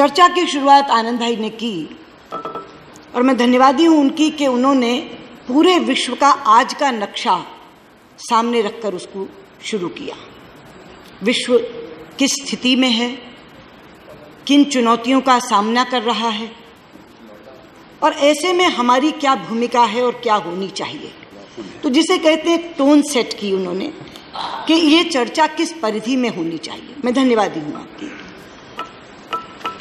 चर्चा की शुरुआत आनंद भाई ने की और मैं धन्यवादी हूं उनकी कि उन्होंने पूरे विश्व का आज का नक्शा सामने रखकर उसको शुरू किया। विश्व किस स्थिति में है, किन चुनौतियों का सामना कर रहा है और ऐसे में हमारी क्या भूमिका है और क्या होनी चाहिए। तो जिसे कहते हैं टोन सेट की उन्होंने कि ये चर्चा किस परिधि में होनी चाहिए। मैं धन्यवादी हूँ आपकी।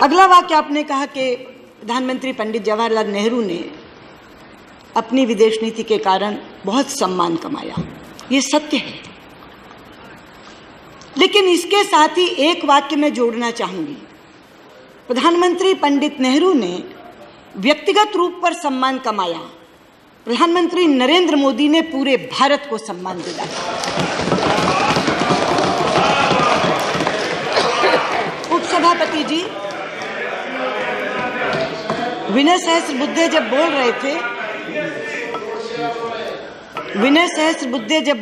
अगला वाक्य आपने कहा कि प्रधानमंत्री पंडित जवाहरलाल नेहरू ने अपनी विदेश नीति के कारण बहुत सम्मान कमाया। ये सत्य है, लेकिन इसके साथ ही एक वाक्य मैं जोड़ना चाहूंगी। प्रधानमंत्री पंडित नेहरू ने व्यक्तिगत रूप पर सम्मान कमाया, प्रधानमंत्री नरेंद्र मोदी ने पूरे भारत को सम्मान दिलाया। उपसभापति जी विनय सहस्त्रबुद्धे जब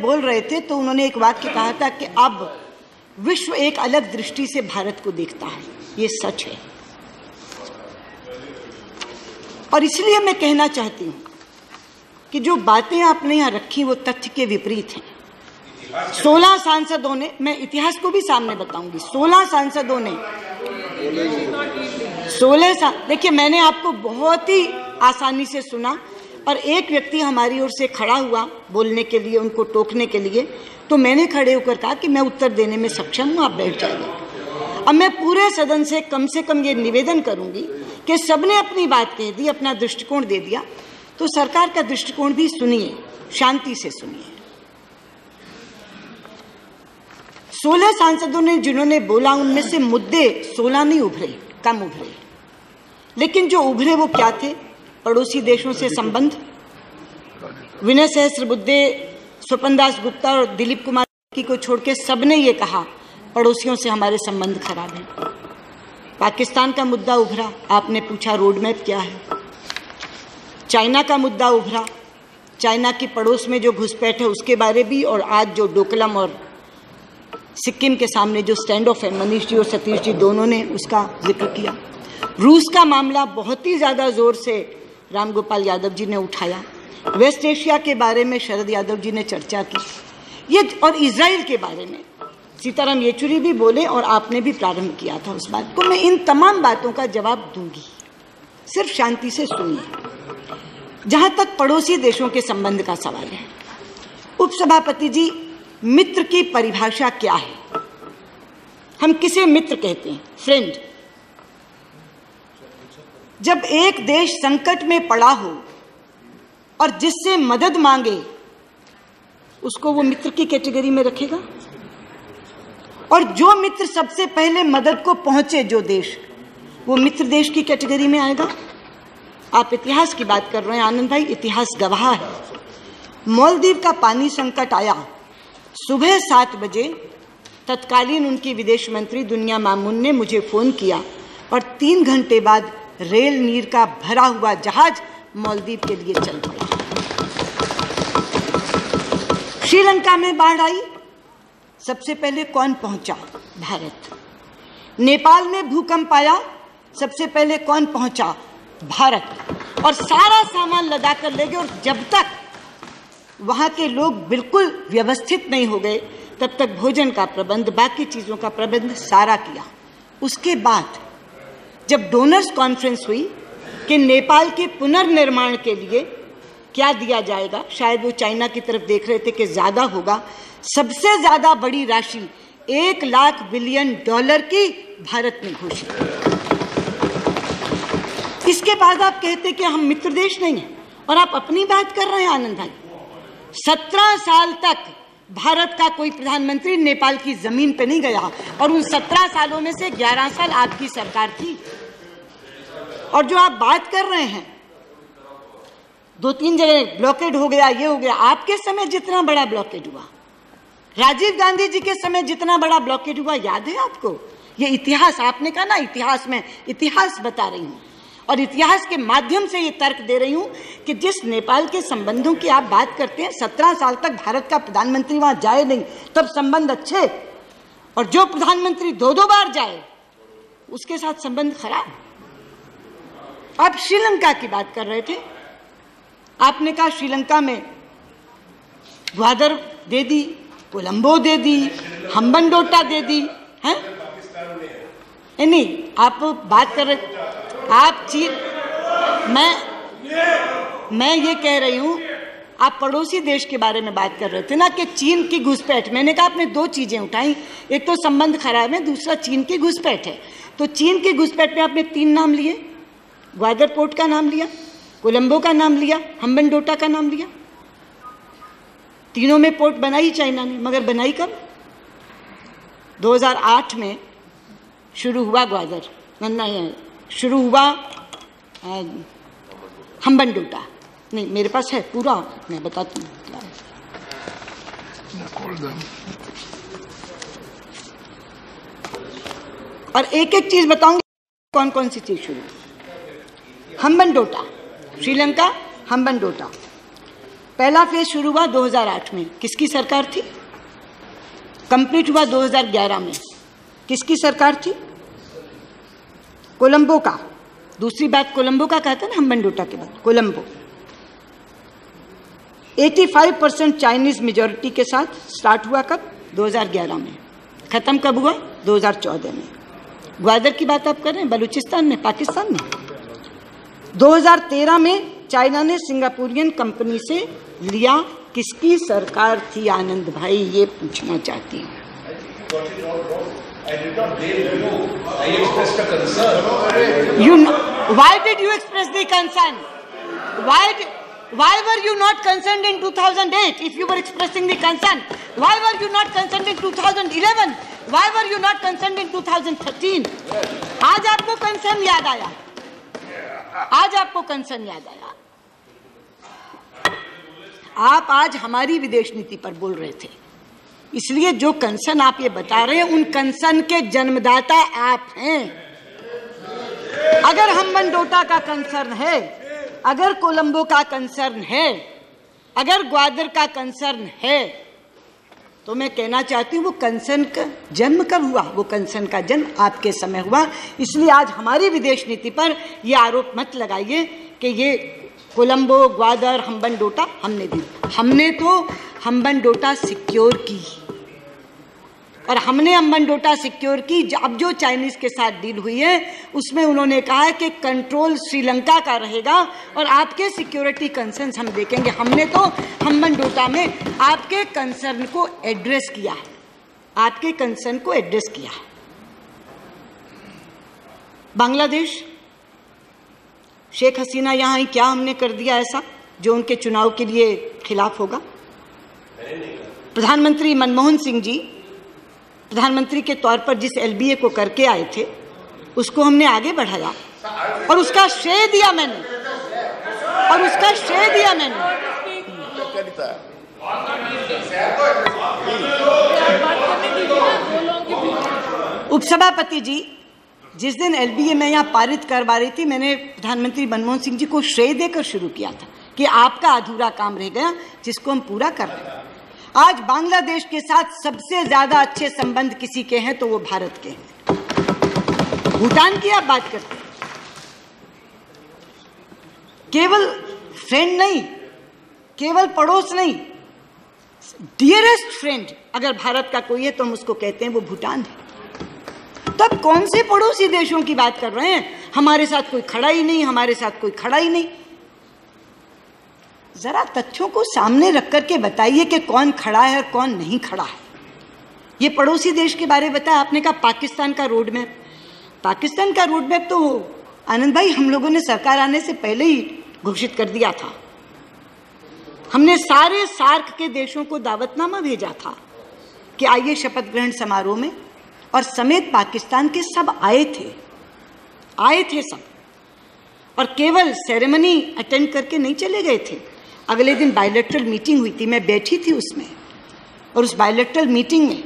बोल रहे थे तो उन्होंने एक वाक्य कहा था कि अब विश्व एक अलग दृष्टि से भारत को देखता है। ये सच है और इसलिए मैं कहना चाहती हूं कि जो बातें आपने यहां रखी वो तथ्य के विपरीत हैं। 16 सांसदों ने, मैं इतिहास को भी सामने बताऊंगी, 16 सांसदों ने देखिए मैंने आपको बहुत ही आसानी से सुना और एक व्यक्ति हमारी ओर से खड़ा हुआ बोलने के लिए, उनको टोकने के लिए, तो मैंने खड़े होकर कहा कि मैं उत्तर देने में सक्षम हूं, आप बैठ जाइए। अब मैं पूरे सदन से कम ये निवेदन करूंगी कि सबने अपनी बात कह दी, अपना दृष्टिकोण दे दिया, तो सरकार का दृष्टिकोण भी सुनिए, शांति से सुनिए। 16 सांसदों ने जिन्होंने बोला उनमें से मुद्दे 16 नहीं उभरे, कम उभरे, लेकिन जो उभरे वो क्या थे? पड़ोसी देशों से संबंध। विनय सहस्त्रबुद्धे, स्वपन दास गुप्ता और दिलीप कुमार को छोड़ के सबने ये कहा पड़ोसियों से हमारे संबंध खराब है। पाकिस्तान का मुद्दा उभरा, आपने पूछा रोड मैप क्या है। चाइना का मुद्दा उभरा, चाइना की पड़ोस में जो घुसपैठ है उसके बारे भी, और आज जो डोकलम और सिक्किम के सामने जो स्टैंड ऑफ है, मनीष जी और सतीश जी दोनों ने उसका जिक्र किया। रूस का मामला बहुत ही ज़्यादा जोर से रामगोपाल यादव जी ने उठाया। वेस्ट एशिया के बारे में शरद यादव जी ने चर्चा की, ये, और इजराइल के बारे में सीताराम येचुरी भी बोले और आपने भी प्रारंभ किया था उस बात को। मैं इन तमाम बातों का जवाब दूंगी, सिर्फ शांति से सुनिए। जहां तक पड़ोसी देशों के संबंध का सवाल है, उपसभापति जी, मित्र की परिभाषा क्या है? हम किसे मित्र कहते हैं? फ्रेंड। जब एक देश संकट में पड़ा हो और जिससे मदद मांगे उसको वो मित्र की कैटेगरी में रखेगा, और जो मित्र सबसे पहले मदद को पहुंचे जो देश, वो मित्र देश की कैटेगरी में आएगा। आप इतिहास की बात कर रहे हैं आनंद भाई, इतिहास गवाह है। मालदीव का पानी संकट आया, सुबह 7 बजे तत्कालीन उनकी विदेश मंत्री दुनिया मामून ने मुझे फोन किया और 3 घंटे बाद रेल नीर का भरा हुआ जहाज मालदीव के लिए चल पड़ा। श्रीलंका में बाढ़ आई, सबसे पहले कौन पहुंचा? भारत। नेपाल में भूकंप आया, सबसे पहले कौन पहुंचा? भारत। और सारा सामान लदा कर ले गए, और जब तक वहां के लोग बिल्कुल व्यवस्थित नहीं हो गए तब तक भोजन का प्रबंध, बाकी चीजों का प्रबंध सारा किया। उसके बाद जब डोनर्स कॉन्फ्रेंस हुई कि नेपाल के पुनर्निर्माण के लिए क्या दिया जाएगा, शायद वो चाइना की तरफ देख रहे थे कि ज्यादा होगा, सबसे ज्यादा बड़ी राशि $1 लाख बिलियन की भारत ने घोषित की। इसके बाद आप कहते कि हम मित्र देश नहीं हैं, और आप अपनी बात कर रहे हैं आनंद भाई। 17 साल तक भारत का कोई प्रधानमंत्री नेपाल की जमीन पे नहीं गया, और उन 17 सालों में से 11 साल आपकी सरकार थी। और जो आप बात कर रहे हैं 2-3 जगह ब्लॉकेड हो गया, ये हो गया, आपके समय जितना बड़ा ब्लॉकेड हुआ, राजीव गांधी जी के समय जितना बड़ा ब्लॉकेड हुआ, याद है आपको? ये इतिहास, आपने कहा ना इतिहास में, इतिहास बता रही हूं और इतिहास के माध्यम से ये तर्क दे रही हूं कि जिस नेपाल के संबंधों की आप बात करते हैं, 17 साल तक भारत का प्रधानमंत्री वहां जाए नहीं, तब संबंध अच्छे, और जो प्रधानमंत्री 2-2 बार जाए उसके साथ संबंध खराब। आप श्रीलंका की बात कर रहे थे, आपने कहा श्रीलंका में ग्वादर दे दी, कोलंबो दे दी, हम्बनटोटा दे दी, हैं? नहीं, आप बात कर रहे, आप मैं ये कह रही हूं, आप पड़ोसी देश के बारे में बात कर रहे थे ना कि चीन की घुसपैठ। मैंने कहा आपने दो चीजें उठाई, एक तो संबंध खराब है, दूसरा चीन की घुसपैठ है। तो चीन की घुसपैठ में आपने 3 नाम लिए, ग्वादर पोर्ट का नाम लिया, कोलंबो का नाम लिया, हम्बनटोटा का नाम लिया। तीनों में पोर्ट बनाई चाइना ने, मगर बनाई कब? 2008 में शुरू हुआ ग्वादर, शुरू हुआ हम्बनटोटा। नहीं, मेरे पास है पूरा, मैं बताती हूँ क्या है। और एक एक चीज बताऊंगी कौन कौन सी चीज शुरू। हम्बनटोटा, श्रीलंका, हम्बनटोटा, पहला फेज शुरू हुआ 2008 में, किसकी सरकार थी? कंप्लीट हुआ 2011 में, किसकी सरकार थी? कोलंबो का। दूसरी बात कोलंबो का कहता है ना, हम्बनटोटा के बाद कोलंबो। 85% चाइनीज मेजॉरिटी के साथ स्टार्ट हुआ कब? 2011 में। खत्म कब हुआ? 2014 में। ग्वादर की बात आप कर रहे हैं, बलूचिस्तान में, पाकिस्तान में। 2013 में चाइना ने सिंगापुरियन कंपनी से लिया, किसकी सरकार थी? आनंद भाई, ये पूछना चाहती हूँ। Why did you express the concern? Why were you not concerned in 2008 if you were expressing the concern? Why were you not concerned in 2011? Why were you not concerned in 2013? आज आपको कंसर्न याद आया, आज आपको concern याद आया। आप आज हमारी विदेश नीति पर बोल रहे थे, इसलिए जो कंसर्न आप ये बता रहे हैं, उन कंसर्न के जन्मदाता आप हैं। अगर हम्बनटोटा का कंसर्न है, अगर कोलंबो का कंसर्न है, अगर ग्वादर का कंसर्न है, तो मैं कहना चाहती हूँ वो कंसर्न का जन्म कब हुआ? वो कंसर्न का जन्म आपके समय हुआ। इसलिए आज हमारी विदेश नीति पर ये आरोप मत लगाइए कि ये कोलंबो, ग्वादर, हम्बनटोटा हमने दी। हमने तो हम्बनटोटा सिक्योर की, और हमने हम्बनटोटा सिक्योर की। अब जो चाइनीज के साथ डील हुई है उसमें उन्होंने कहा है कि कंट्रोल श्रीलंका का रहेगा और आपके सिक्योरिटी कंसर्न्स हम देखेंगे। हमने तो हम्बनटोटा में आपके कंसर्न को एड्रेस किया है, आपके कंसर्न को एड्रेस किया है। बांग्लादेश, शेख हसीना यहाँ ही, क्या हमने कर दिया ऐसा जो उनके चुनाव के लिए खिलाफ होगा? प्रधानमंत्री मनमोहन सिंह जी प्रधानमंत्री के तौर पर जिस एलबीए को करके आए थे, उसको हमने आगे बढ़ाया और उसका श्रेय दिया मैंने, और उसका श्रेय दिया मैंने। उपसभापति जी, जिस दिन एलबीए में यहाँ पारित करवा रही थी, मैंने प्रधानमंत्री मनमोहन सिंह जी को श्रेय देकर शुरू किया था कि आपका अधूरा काम रह गया जिसको हम पूरा कर रहे हैं। आज बांग्लादेश के साथ सबसे ज्यादा अच्छे संबंध किसी के हैं तो वो भारत के हैं। भूटान की आप बात करते हैं, केवल फ्रेंड नहीं, केवल पड़ोस नहीं, डियरेस्ट फ्रेंड अगर भारत का कोई है तो हम उसको कहते हैं वो भूटान है। तब कौन से पड़ोसी देशों की बात कर रहे हैं? हमारे साथ कोई खड़ा ही नहीं, हमारे साथ कोई खड़ा ही नहीं। जरा तथ्यों को सामने रख करके बताइए कि कौन खड़ा है और कौन नहीं खड़ा है। ये पड़ोसी देश के बारे में बताया आपने, कहा पाकिस्तान का रोड मैप। पाकिस्तान का रोड मैप तो आनंद भाई हम लोगों ने सरकार आने से पहले ही घोषित कर दिया था। हमने सारे सार्क के देशों को दावतनामा भेजा था कि आइए शपथ ग्रहण समारोह में, और समेत पाकिस्तान के सब आए थे सब, और केवल सेरेमनी अटेंड करके नहीं चले गए थे। अगले दिन बायलैटरल मीटिंग हुई थी, मैं बैठी थी उसमें, और उस बायलैटरल मीटिंग में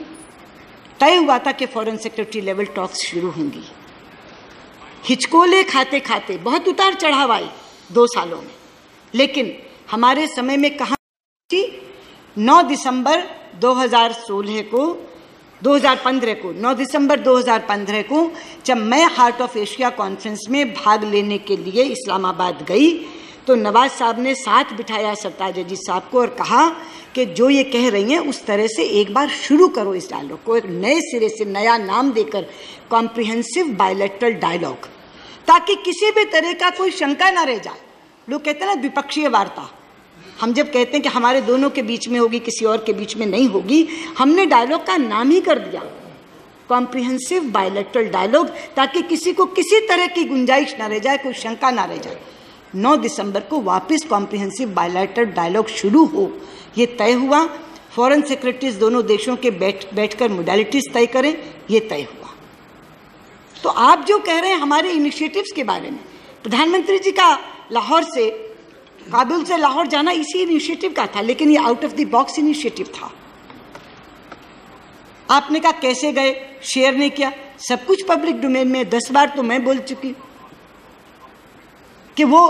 तय हुआ था कि फॉरेन सेक्रेटरी लेवल टॉक्स शुरू होंगी। हिचकोले खाते खाते बहुत उतार चढ़ाव आई 2 सालों में, लेकिन हमारे समय में कहाँ थी? 9 दिसंबर 2016 को 2015 को, 9 दिसंबर 2015 को जब मैं हार्ट ऑफ एशिया कॉन्फ्रेंस में भाग लेने के लिए इस्लामाबाद गई तो नवाज साहब ने साथ बिठाया सरताज अजीज साहब को और कहा कि जो ये कह रही हैं उस तरह से एक बार शुरू करो इस डायलॉग को, एक नए सिरे से नया नाम देकर कॉम्प्रिहेंसिव बायलैटरल डायलॉग, ताकि किसी भी तरह का कोई शंका ना रह जाए। लोग कहते हैं ना द्विपक्षीय वार्ता, हम जब कहते हैं कि हमारे दोनों के बीच में होगी, किसी और के बीच में नहीं होगी, हमने डायलॉग का नाम ही कर दिया कॉम्प्रिहेंसिव बायलैटरल डायलॉग, ताकि किसी को किसी तरह की गुंजाइश ना रह जाए, कोई शंका ना रह जाए। 9 दिसंबर को वापस कॉम्प्रिहेंसिव बायलैटरल डायलॉग शुरू हो, ये तय हुआ। फॉरेन सेक्रेटरीज दोनों देशों के बैठकर मोडालिटीज तय करें, ये तय हुआ। तो आप जो कह रहे हैं हमारे इनिशिएटिव्स के बारे में, प्रधानमंत्री जी का लाहौर से, काबुल से लाहौर जाना इसी इनिशिएटिव का था, लेकिन ये out of the box initiative था। आपने कहा कैसे गए, शेयर नहीं किया, सब कुछ पब्लिक डोमेन में। 10 बार तो मैं बोल चुकी कि वो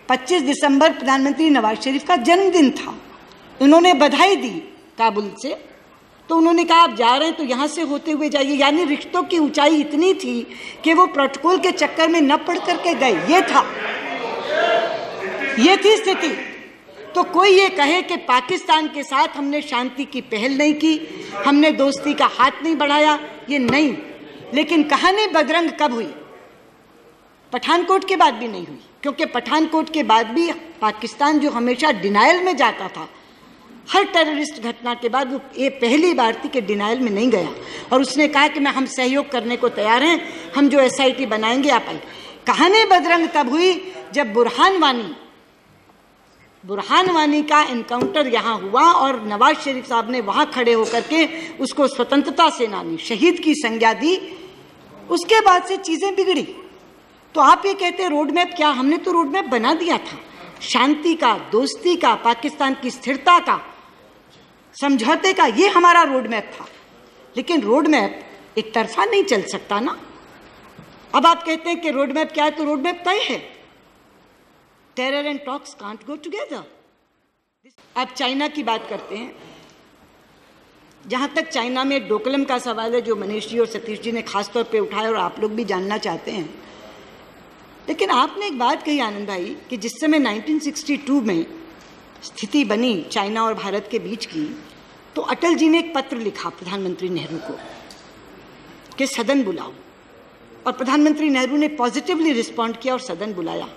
25 दिसंबर प्रधानमंत्री नवाज शरीफ का जन्मदिन था। उन्होंने बधाई दी काबुल से, तो उन्होंने कहा आप जा रहे हैं तो यहां से होते हुए जाइए। यानी रिश्तों की ऊंचाई इतनी थी कि वो प्रोटोकॉल के चक्कर में न पढ़ करके गए। ये थी स्थिति। तो कोई ये कहे कि पाकिस्तान के साथ हमने शांति की पहल नहीं की, हमने दोस्ती का हाथ नहीं बढ़ाया, ये नहीं। लेकिन कहानी बदरंग कब हुई? पठानकोट के बाद भी नहीं हुई, क्योंकि पठानकोट के बाद भी पाकिस्तान जो हमेशा डिनायल में जाता था, हर टेररिस्ट घटना के बाद वो ये पहली बार थी कि डिनायल में नहीं गया और उसने कहा कि हम सहयोग करने को तैयार हैं, हम जो SIT बनाएंगे आप आइए। कहानी बदरंग तब हुई जब बुरहान वानी का एनकाउंटर यहाँ हुआ और नवाज शरीफ साहब ने वहाँ खड़े होकर के उसको स्वतंत्रता सेनानी शहीद की संज्ञा दी। उसके बाद से चीज़ें बिगड़ी। तो आप ये कहते हैं रोड मैप, क्या हमने तो रोड मैप बना दिया था, शांति का, दोस्ती का, पाकिस्तान की स्थिरता का, समझौते का, ये हमारा रोड मैप था। लेकिन रोड मैप एक तरफा नहीं चल सकता ना। अब आप कहते हैं कि रोड मैप क्या है, तो रोड मैप तय है। Terror and talks can't go together. आप चाइना की बात करते हैं। जहां तक चाइना में डोकलम का सवाल है, जो मनीष जी और सतीश जी ने खासतौर पे उठाया और आप लोग भी जानना चाहते हैं, लेकिन आपने एक बात कही आनंद भाई कि जिस समय 1962 में स्थिति बनी चाइना और भारत के बीच की, तो अटल जी ने एक पत्र लिखा प्रधानमंत्री नेहरू को कि सदन बुलाओ, और प्रधानमंत्री नेहरू ने पॉजिटिवली रिस्पॉन्ड किया और सदन बुलाया।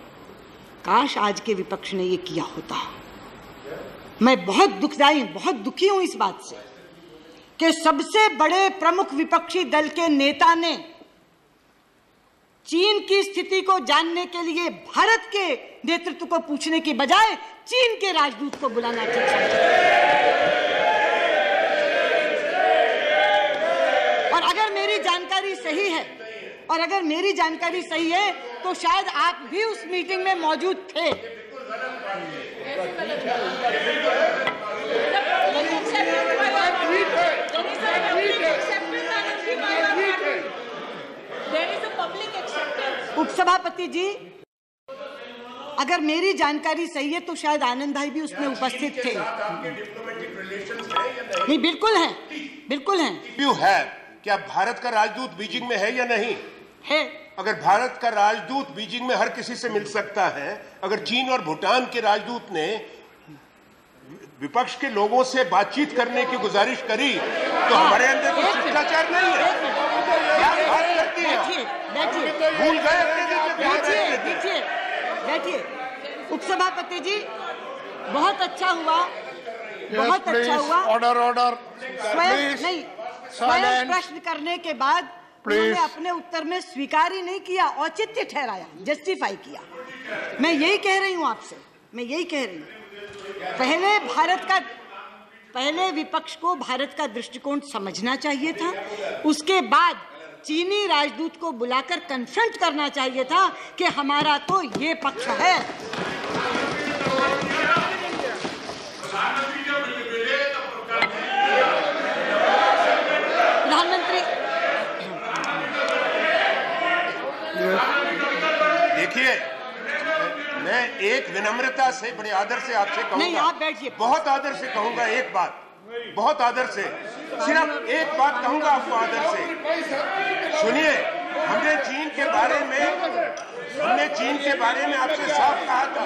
काश आज के विपक्ष ने ये किया होता। मैं बहुत दुखी हूं इस बात से कि सबसे बड़े प्रमुख विपक्षी दल के नेता ने चीन की स्थिति को जानने के लिए भारत के नेतृत्व को पूछने की बजाय चीन के राजदूत को बुलाना ठीक समझा। और अगर मेरी जानकारी सही है तो शायद आप भी उस मीटिंग में मौजूद थे। उपसभापति जी, अगर मेरी जानकारी सही है तो शायद आनंद भाई भी उसमें उपस्थित थे। नहीं, बिल्कुल हैं। क्यों है? क्या भारत का राजदूत बीजिंग में है या नहीं है? अगर भारत का राजदूत बीजिंग में हर किसी से मिल सकता है, अगर चीन और भूटान के राजदूत ने विपक्ष के लोगों से बातचीत करने की गुजारिश करी, तो हमारे अंदर कोई शिष्टाचार नहीं है। क्या बात करती हैं? भूल गए? बैठिए। उपसभापति जी, बहुत अच्छा हुआ। ऑर्डर। स्वयं प्रश्न करने के बाद उन्होंने अपने उत्तर में स्वीकार ही नहीं किया, औचित्य ठहराया, जस्टिफाई किया। मैं यही कह रही हूं आपसे, पहले विपक्ष को भारत का दृष्टिकोण समझना चाहिए था, उसके बाद चीनी राजदूत को बुलाकर कन्फ्रंट करना चाहिए था कि हमारा तो ये पक्ष है। प्रधानमंत्री, देखिए, मैं एक विनम्रता से, बड़े आदर से आपसे कहूंगा। नहीं, आप बैठिए। बहुत आदर से कहूंगा एक बात, बहुत आदर से। सिर्फ एक बात कहूंगा आपको आदर से सुनिए, हमने चीन के बारे में आपसे साफ कहा था।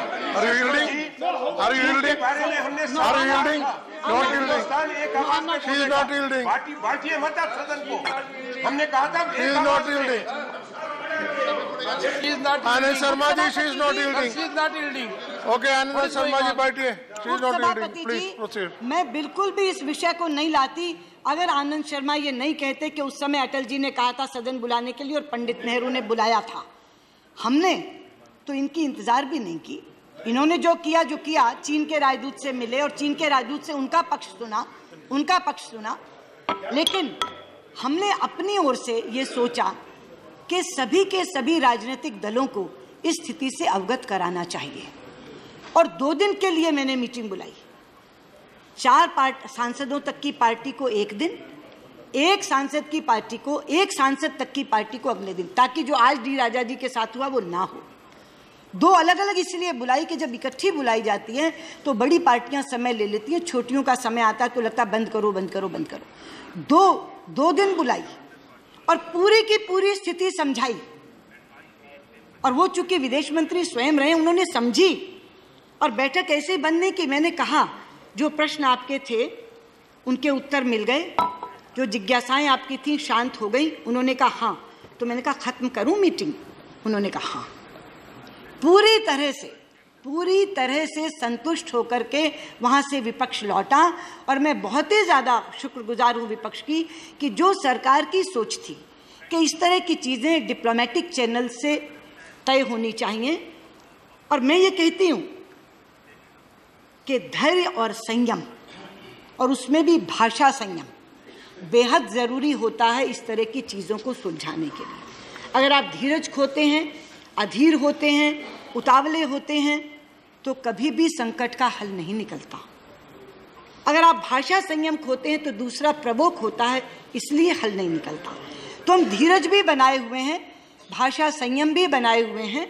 चीन के बारे में हमने साफ कहा था। हिंदुस्तान एक आवाज में बोलेगा। बांटिए मत आप सदन को। हमने कहा था Anand Sharma ji, she is not yielding. Okay, Anand Sharma ji बैठिए। She is not yielding. Please proceed. मैं बिल्कुल भी इस विषय को नहीं लाती अगर आनंद शर्मा ये नहीं कहते कि उस समय अटल जी ने कहा था सदन बुलाने के लिए और पंडित नेहरू ने बुलाया था। हमने तो इनकी इंतजार भी नहीं की। इन्होंने जो किया चीन के राजदूत से मिले और चीन के राजदूत से उनका पक्ष सुना, लेकिन हमने अपनी ओर से ये सोचा कि सभी के सभी राजनीतिक दलों को इस स्थिति से अवगत कराना चाहिए। और 2 दिन के लिए मैंने मीटिंग बुलाई। 4 सांसदों तक की पार्टी को एक दिन, एक सांसद तक की पार्टी को अगले दिन, ताकि जो आज डी राजा जी के साथ हुआ वो ना हो। 2 अलग अलग इसलिए बुलाई कि जब इकट्ठी बुलाई जाती है तो बड़ी पार्टियां समय ले लेती हैं, छोटियों का समय आता है तो लगता है बंद करो। 2 दिन बुलाई और पूरी की पूरी स्थिति समझाई। और वो चूंकि विदेश मंत्री स्वयं रहे, उन्होंने समझी और बैठक ऐसे ही बंद नहीं की। मैंने कहा जो प्रश्न आपके थे उनके उत्तर मिल गए, जो जिज्ञासाएं आपकी थी शांत हो गई। उन्होंने कहा हाँ, तो मैंने कहा खत्म करूं मीटिंग? उन्होंने कहा हाँ। पूरी तरह से संतुष्ट होकर के वहां से विपक्ष लौटा। और मैं बहुत ही ज़्यादा शुक्रगुजार हूँ विपक्ष की कि जो सरकार की सोच थी कि इस तरह की चीज़ें डिप्लोमेटिक चैनल से तय होनी चाहिए। और मैं ये कहती हूँ कि धैर्य और संयम, और उसमें भी भाषा संयम बेहद ज़रूरी होता है इस तरह की चीज़ों को सुलझाने के लिए। अगर आप धीरज खोते हैं, अधीर होते हैं, उतावले होते हैं, तो कभी भी संकट का हल नहीं निकलता। अगर आप भाषा संयम खोते हैं तो दूसरा प्रवोक होता है, इसलिए हल नहीं निकलता। तो हम धीरज भी बनाए हुए हैं, भाषा संयम भी बनाए हुए हैं।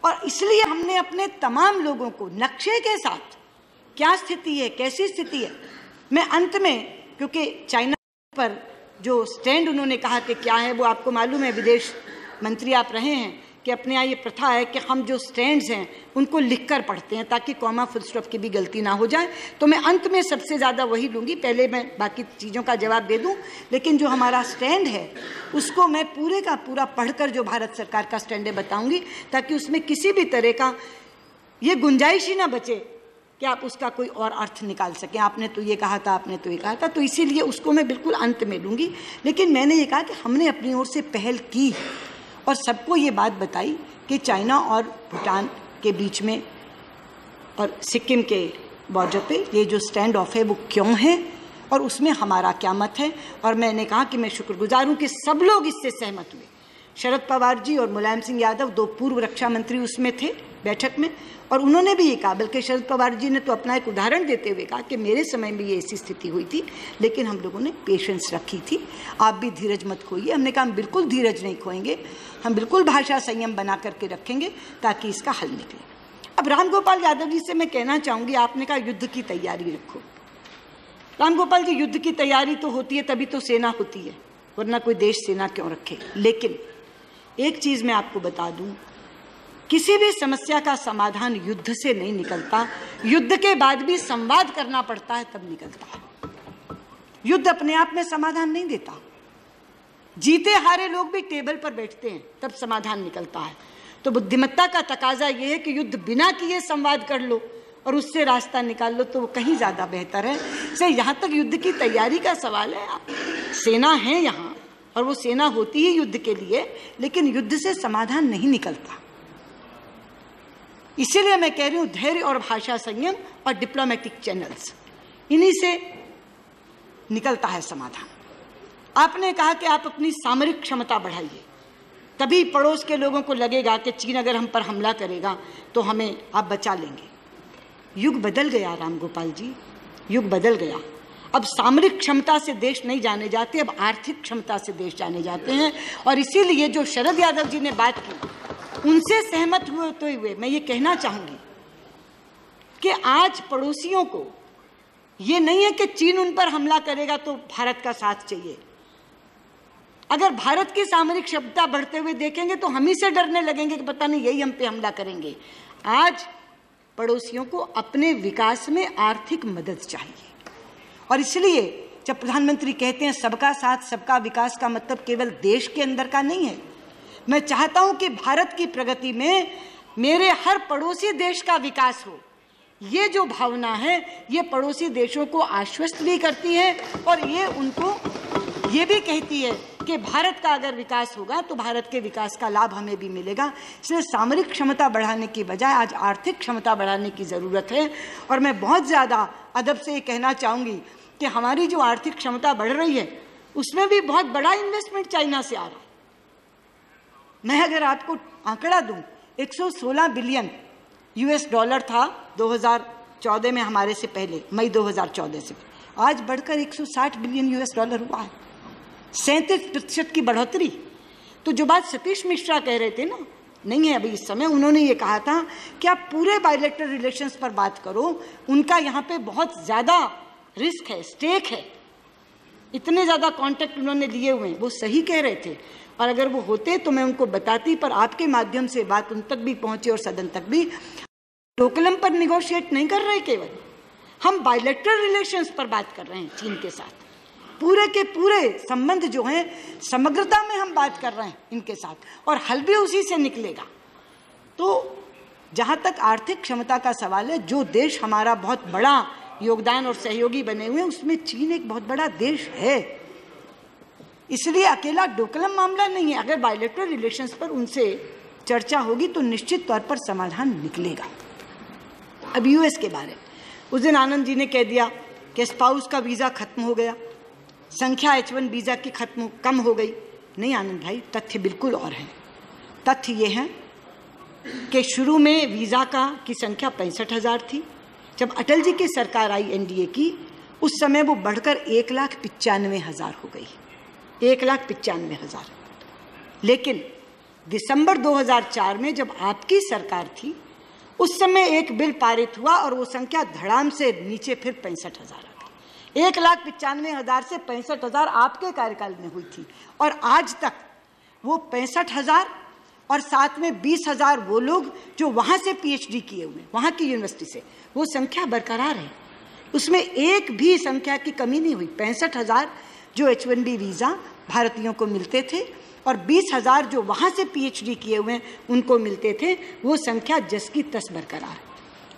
और इसलिए हमने अपने तमाम लोगों को नक्शे के साथ क्या स्थिति है, कैसी स्थिति है। मैं अंत में, क्योंकि चाइना पर जो स्टैंड उन्होंने कहा कि क्या है, वो आपको मालूम है, विदेश मंत्री आप रहे हैं, कि अपने यहाँ ये प्रथा है कि हम जो स्टैंड्स हैं उनको लिखकर पढ़ते हैं ताकि कॉमा फुल स्टॉप की भी गलती ना हो जाए। तो मैं अंत में सबसे ज़्यादा वही लूँगी, पहले मैं बाकी चीज़ों का जवाब दे दूँ, लेकिन जो हमारा स्टैंड है उसको मैं पूरे का पूरा पढ़कर जो भारत सरकार का स्टैंड है बताऊँगी, ताकि उसमें किसी भी तरह का ये गुंजाइश ही ना बचे कि आप उसका कोई और अर्थ निकाल सकें। आपने तो ये कहा था, आपने तो ये कहा था, तो इसीलिए उसको मैं बिल्कुल अंत में लूँगी। लेकिन मैंने ये कहा कि हमने अपनी ओर से पहल की और सबको ये बात बताई कि चाइना और भूटान के बीच में और सिक्किम के बॉर्डर पे ये जो स्टैंड ऑफ है वो क्यों है और उसमें हमारा क्या मत है। और मैंने कहा कि मैं शुक्रगुजार हूँ कि सब लोग इससे सहमत हुए। शरद पवार जी और मुलायम सिंह यादव, 2 पूर्व रक्षा मंत्री उसमें थे बैठक में, और उन्होंने भी ये कहा, बल्कि शरद पवार जी ने तो अपना एक उदाहरण देते हुए कहा कि मेरे समय में ये ऐसी स्थिति हुई थी, लेकिन हम लोगों ने पेशेंस रखी थी, आप भी धीरज मत खोइए। हमने कहा हम बिल्कुल धीरज नहीं खोएंगे, हम बिल्कुल भाषा संयम बना करके रखेंगे ताकि इसका हल निकले। अब रामगोपाल यादव जी से मैं कहना चाहूँगी, आपने कहा युद्ध की तैयारी रखो। रामगोपाल जी, युद्ध की तैयारी तो होती है तभी तो सेना होती है, वरना कोई देश सेना क्यों रखे। लेकिन एक चीज़ मैं आपको बता दूं, किसी भी समस्या का समाधान युद्ध से नहीं निकलता, युद्ध के बाद भी संवाद करना पड़ता है तब निकलता है। युद्ध अपने आप में समाधान नहीं देता, जीते हारे लोग भी टेबल पर बैठते हैं तब समाधान निकलता है। तो बुद्धिमत्ता का तकाजा यह है कि युद्ध बिना किए संवाद कर लो और उससे रास्ता निकाल लो, तो वो कहीं ज़्यादा बेहतर है। से यहाँ तक युद्ध की तैयारी का सवाल है, सेना है यहाँ और वो सेना होती है युद्ध के लिए, लेकिन युद्ध से समाधान नहीं निकलता। इसीलिए मैं कह रही हूँ धैर्य और भाषा संयम और डिप्लोमेटिक चैनल्स, इन्हीं से निकलता है समाधान। आपने कहा कि आप अपनी सामरिक क्षमता बढ़ाइए, तभी पड़ोस के लोगों को लगेगा कि चीन अगर हम पर हमला करेगा तो हमें आप बचा लेंगे। युग बदल गया रामगोपाल जी, युग बदल गया। अब सामरिक क्षमता से देश नहीं जाने जाते, अब आर्थिक क्षमता से देश जाने जाते हैं। और इसीलिए जो शरद यादव जी ने बात की, उनसे सहमत हुए मैं ये कहना चाहूँगी कि आज पड़ोसियों को ये नहीं है कि चीन उन पर हमला करेगा तो भारत का साथ चाहिए। अगर भारत की सामरिक क्षमता बढ़ते हुए देखेंगे तो हम ही से डरने लगेंगे कि पता नहीं यही हम पे हमला करेंगे। आज पड़ोसियों को अपने विकास में आर्थिक मदद चाहिए, और इसलिए जब प्रधानमंत्री कहते हैं सबका साथ सबका विकास, का मतलब केवल देश के अंदर का नहीं है। मैं चाहता हूं कि भारत की प्रगति में मेरे हर पड़ोसी देश का विकास हो। ये जो भावना है ये पड़ोसी देशों को आश्वस्त भी करती है और ये उनको ये भी कहती है कि भारत का अगर विकास होगा तो भारत के विकास का लाभ हमें भी मिलेगा। इसलिए सामरिक क्षमता बढ़ाने की बजाय आज आर्थिक क्षमता बढ़ाने की ज़रूरत है। और मैं बहुत ज़्यादा अदब से ये कहना चाहूँगी कि हमारी जो आर्थिक क्षमता बढ़ रही है उसमें भी बहुत बड़ा इन्वेस्टमेंट चाइना से आ रहा है। मैं अगर आपको आंकड़ा दूं, 116 बिलियन US डॉलर था 2014 में, हमारे से पहले मई 2014 से, आज बढ़कर 160 बिलियन US डॉलर हुआ है, 37% की बढ़ोतरी। तो जो बात सतीश मिश्रा कह रहे थे ना, नहीं है अभी इस समय, उन्होंने ये कहा था कि आप पूरे बायलैटरल रिलेशंस पर बात करो, उनका यहाँ पे बहुत ज़्यादा रिस्क है, स्टेक है, इतने ज़्यादा कॉन्टेक्ट उन्होंने लिए हुए हैं। वो सही कह रहे थे, और अगर वो होते तो मैं उनको बताती, पर आपके माध्यम से बात उन तक भी पहुंचे और सदन तक भी। डोकलम पर निगोशिएट नहीं कर रहे, केवल हम बायलैटरल रिलेशंस पर बात कर रहे हैं चीन के साथ। पूरे के पूरे संबंध जो हैं समग्रता में हम बात कर रहे हैं इनके साथ, और हल भी उसी से निकलेगा। तो जहाँ तक आर्थिक क्षमता का सवाल है, जो देश हमारा बहुत बड़ा योगदान और सहयोगी बने हुए हैं उसमें चीन एक बहुत बड़ा देश है। इसलिए अकेला डोकलम मामला नहीं है, अगर बायलैटरल रिलेशंस पर उनसे चर्चा होगी तो निश्चित तौर पर समाधान निकलेगा। अब US के बारे में उस दिन आनंद जी ने कह दिया कि स्पाउस का वीज़ा खत्म हो गया, संख्या H1 वीज़ा की कम हो गई। नहीं आनंद भाई, तथ्य बिल्कुल और है। तथ्य ये है कि शुरू में वीज़ा की संख्या 65,000 थी। जब अटल जी की सरकार आई NDA की, उस समय वो बढ़कर 1,95,000 हो गई, 1,95,000। लेकिन दिसंबर 2004 में जब आपकी सरकार थी, उस समय एक बिल पारित हुआ और वो संख्या धड़ाम से नीचे फिर 65,000 आ गई। 1,95,000 से 65,000 आपके कार्यकाल में हुई थी, और आज तक वो 65,000 और साथ में 20,000 वो लोग जो वहाँ से PhD किए हुए, वहाँ की यूनिवर्सिटी से, वो संख्या बरकरार है। उसमें एक भी संख्या की कमी नहीं हुई। 65,000 जो H1B वीज़ा भारतीयों को मिलते थे और 20,000 जो वहाँ से PhD किए हुए हैं उनको मिलते थे, वो संख्या जस की तस बरकरार है।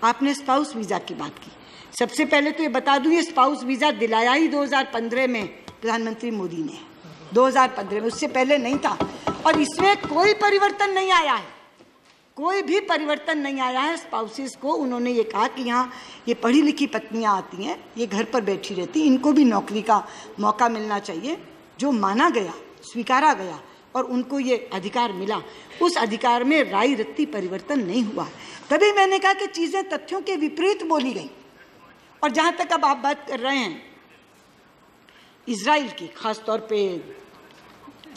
आपने स्पाउस वीज़ा की बात की। सबसे पहले तो ये बता दूँ, ये स्पाउस वीज़ा दिलाया ही 2015 में प्रधानमंत्री मोदी ने, 2015 में, उससे पहले नहीं था। और इसमें कोई परिवर्तन नहीं आया है, कोई भी परिवर्तन नहीं आया है। स्पाउसेस को उन्होंने ये कहा कि यहाँ ये पढ़ी लिखी पत्नियाँ आती हैं, ये घर पर बैठी रहती, इनको भी नौकरी का मौका मिलना चाहिए। जो माना गया, स्वीकारा गया और उनको ये अधिकार मिला, उस अधिकार में राई रत्ती परिवर्तन नहीं हुआ। तभी मैंने कहा कि चीज़ें तथ्यों के विपरीत बोली गई। और जहाँ तक अब आप बात कर रहे हैं इजराइल की, खास तौर पे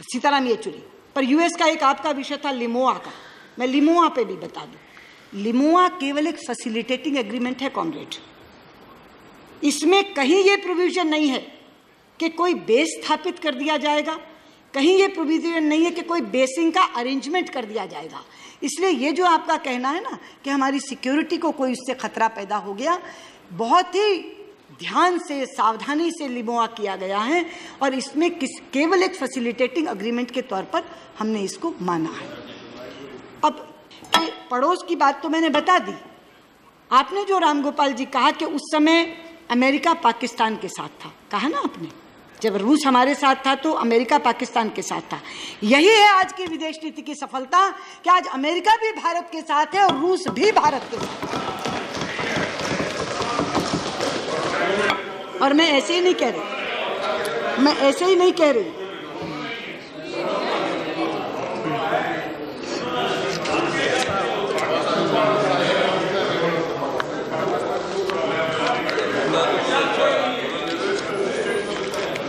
सीताराम येचुरी, पर US का एक आपका विषय था लिमोआ का, मैं लिमोआ पे भी बता दूं। लिमोआ केवल एक फैसिलिटेटिंग एग्रीमेंट है कॉमरेड। इसमें कहीं ये प्रोविजन नहीं है कि कोई बेस स्थापित कर दिया जाएगा, कहीं ये प्रोविजन नहीं है कि कोई बेसिंग का अरेंजमेंट कर दिया जाएगा। इसलिए ये जो आपका कहना है ना कि हमारी सिक्योरिटी को कोई उससे खतरा पैदा हो गया, बहुत ही ध्यान से, सावधानी से लिमोआ किया गया है, और इसमें केवल एक फैसिलिटेटिंग एग्रीमेंट के तौर पर हमने इसको माना है। अब पड़ोस की बात तो मैंने बता दी। आपने जो रामगोपाल जी कहा कि उस समय अमेरिका पाकिस्तान के साथ था, कहा ना आपने, जब रूस हमारे साथ था तो अमेरिका पाकिस्तान के साथ था। यही है आज की विदेश नीति की सफलता कि आज अमेरिका भी भारत के साथ है और रूस भी भारत के साथ है। और मैं ऐसे ही नहीं कह रही, मैं ऐसे ही नहीं कह रही।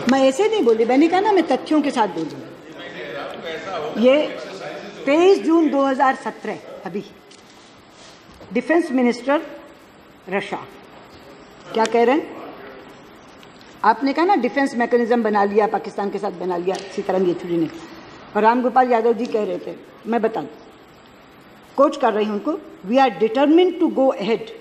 मैं ऐसे नहीं बोली, मैंने कहा ना मैं तथ्यों के साथ बोलूँ। ये 23 जून 2017 अभी डिफेंस मिनिस्टर रशिया क्या कह रहे हैं आपने कहा ना डिफेंस मैकेनिज्म बना लिया, पाकिस्तान के साथ बना लिया सीताराम येचुरी ने, और रामगोपाल यादव जी कह रहे थे, मैं बता दूं, कोच कर रही हूं उनको, we are determined to go ahead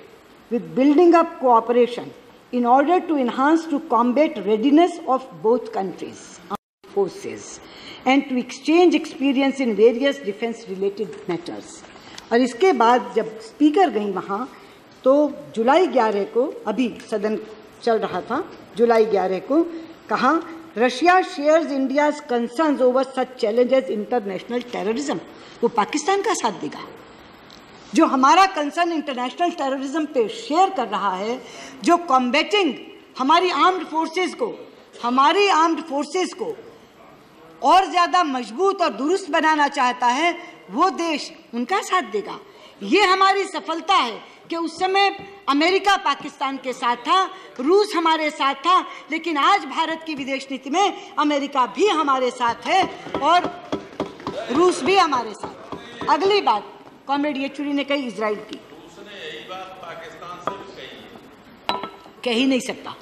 with building up cooperation in order to enhance to combat readiness of both countries armed forces and to exchange experience in various defense related matters। और इसके बाद जब speaker गई वहाँ तो जुलाई 11 को, अभी सदन चल रहा था, जुलाई 11 को कहा Russia shares India's concerns over such challenges international terrorism. वो पाकिस्तान का साथ देगा जो हमारा कंसर्न इंटरनेशनल टेररिज्म पे शेयर कर रहा है, जो कॉम्बैटिंग हमारी आर्म्ड फोर्सेस को और ज़्यादा मजबूत और दुरुस्त बनाना चाहता है, वो देश उनका साथ देगा। ये हमारी सफलता है कि उस समय अमेरिका पाकिस्तान के साथ था, रूस हमारे साथ था, लेकिन आज भारत की विदेश नीति में अमेरिका भी हमारे साथ है और रूस भी हमारे साथ। अगली बात कॉमरेड येचुरी ने कही इजराइल की, उसने यही बात पाकिस्तान से भी कही, कह ही नहीं सकता।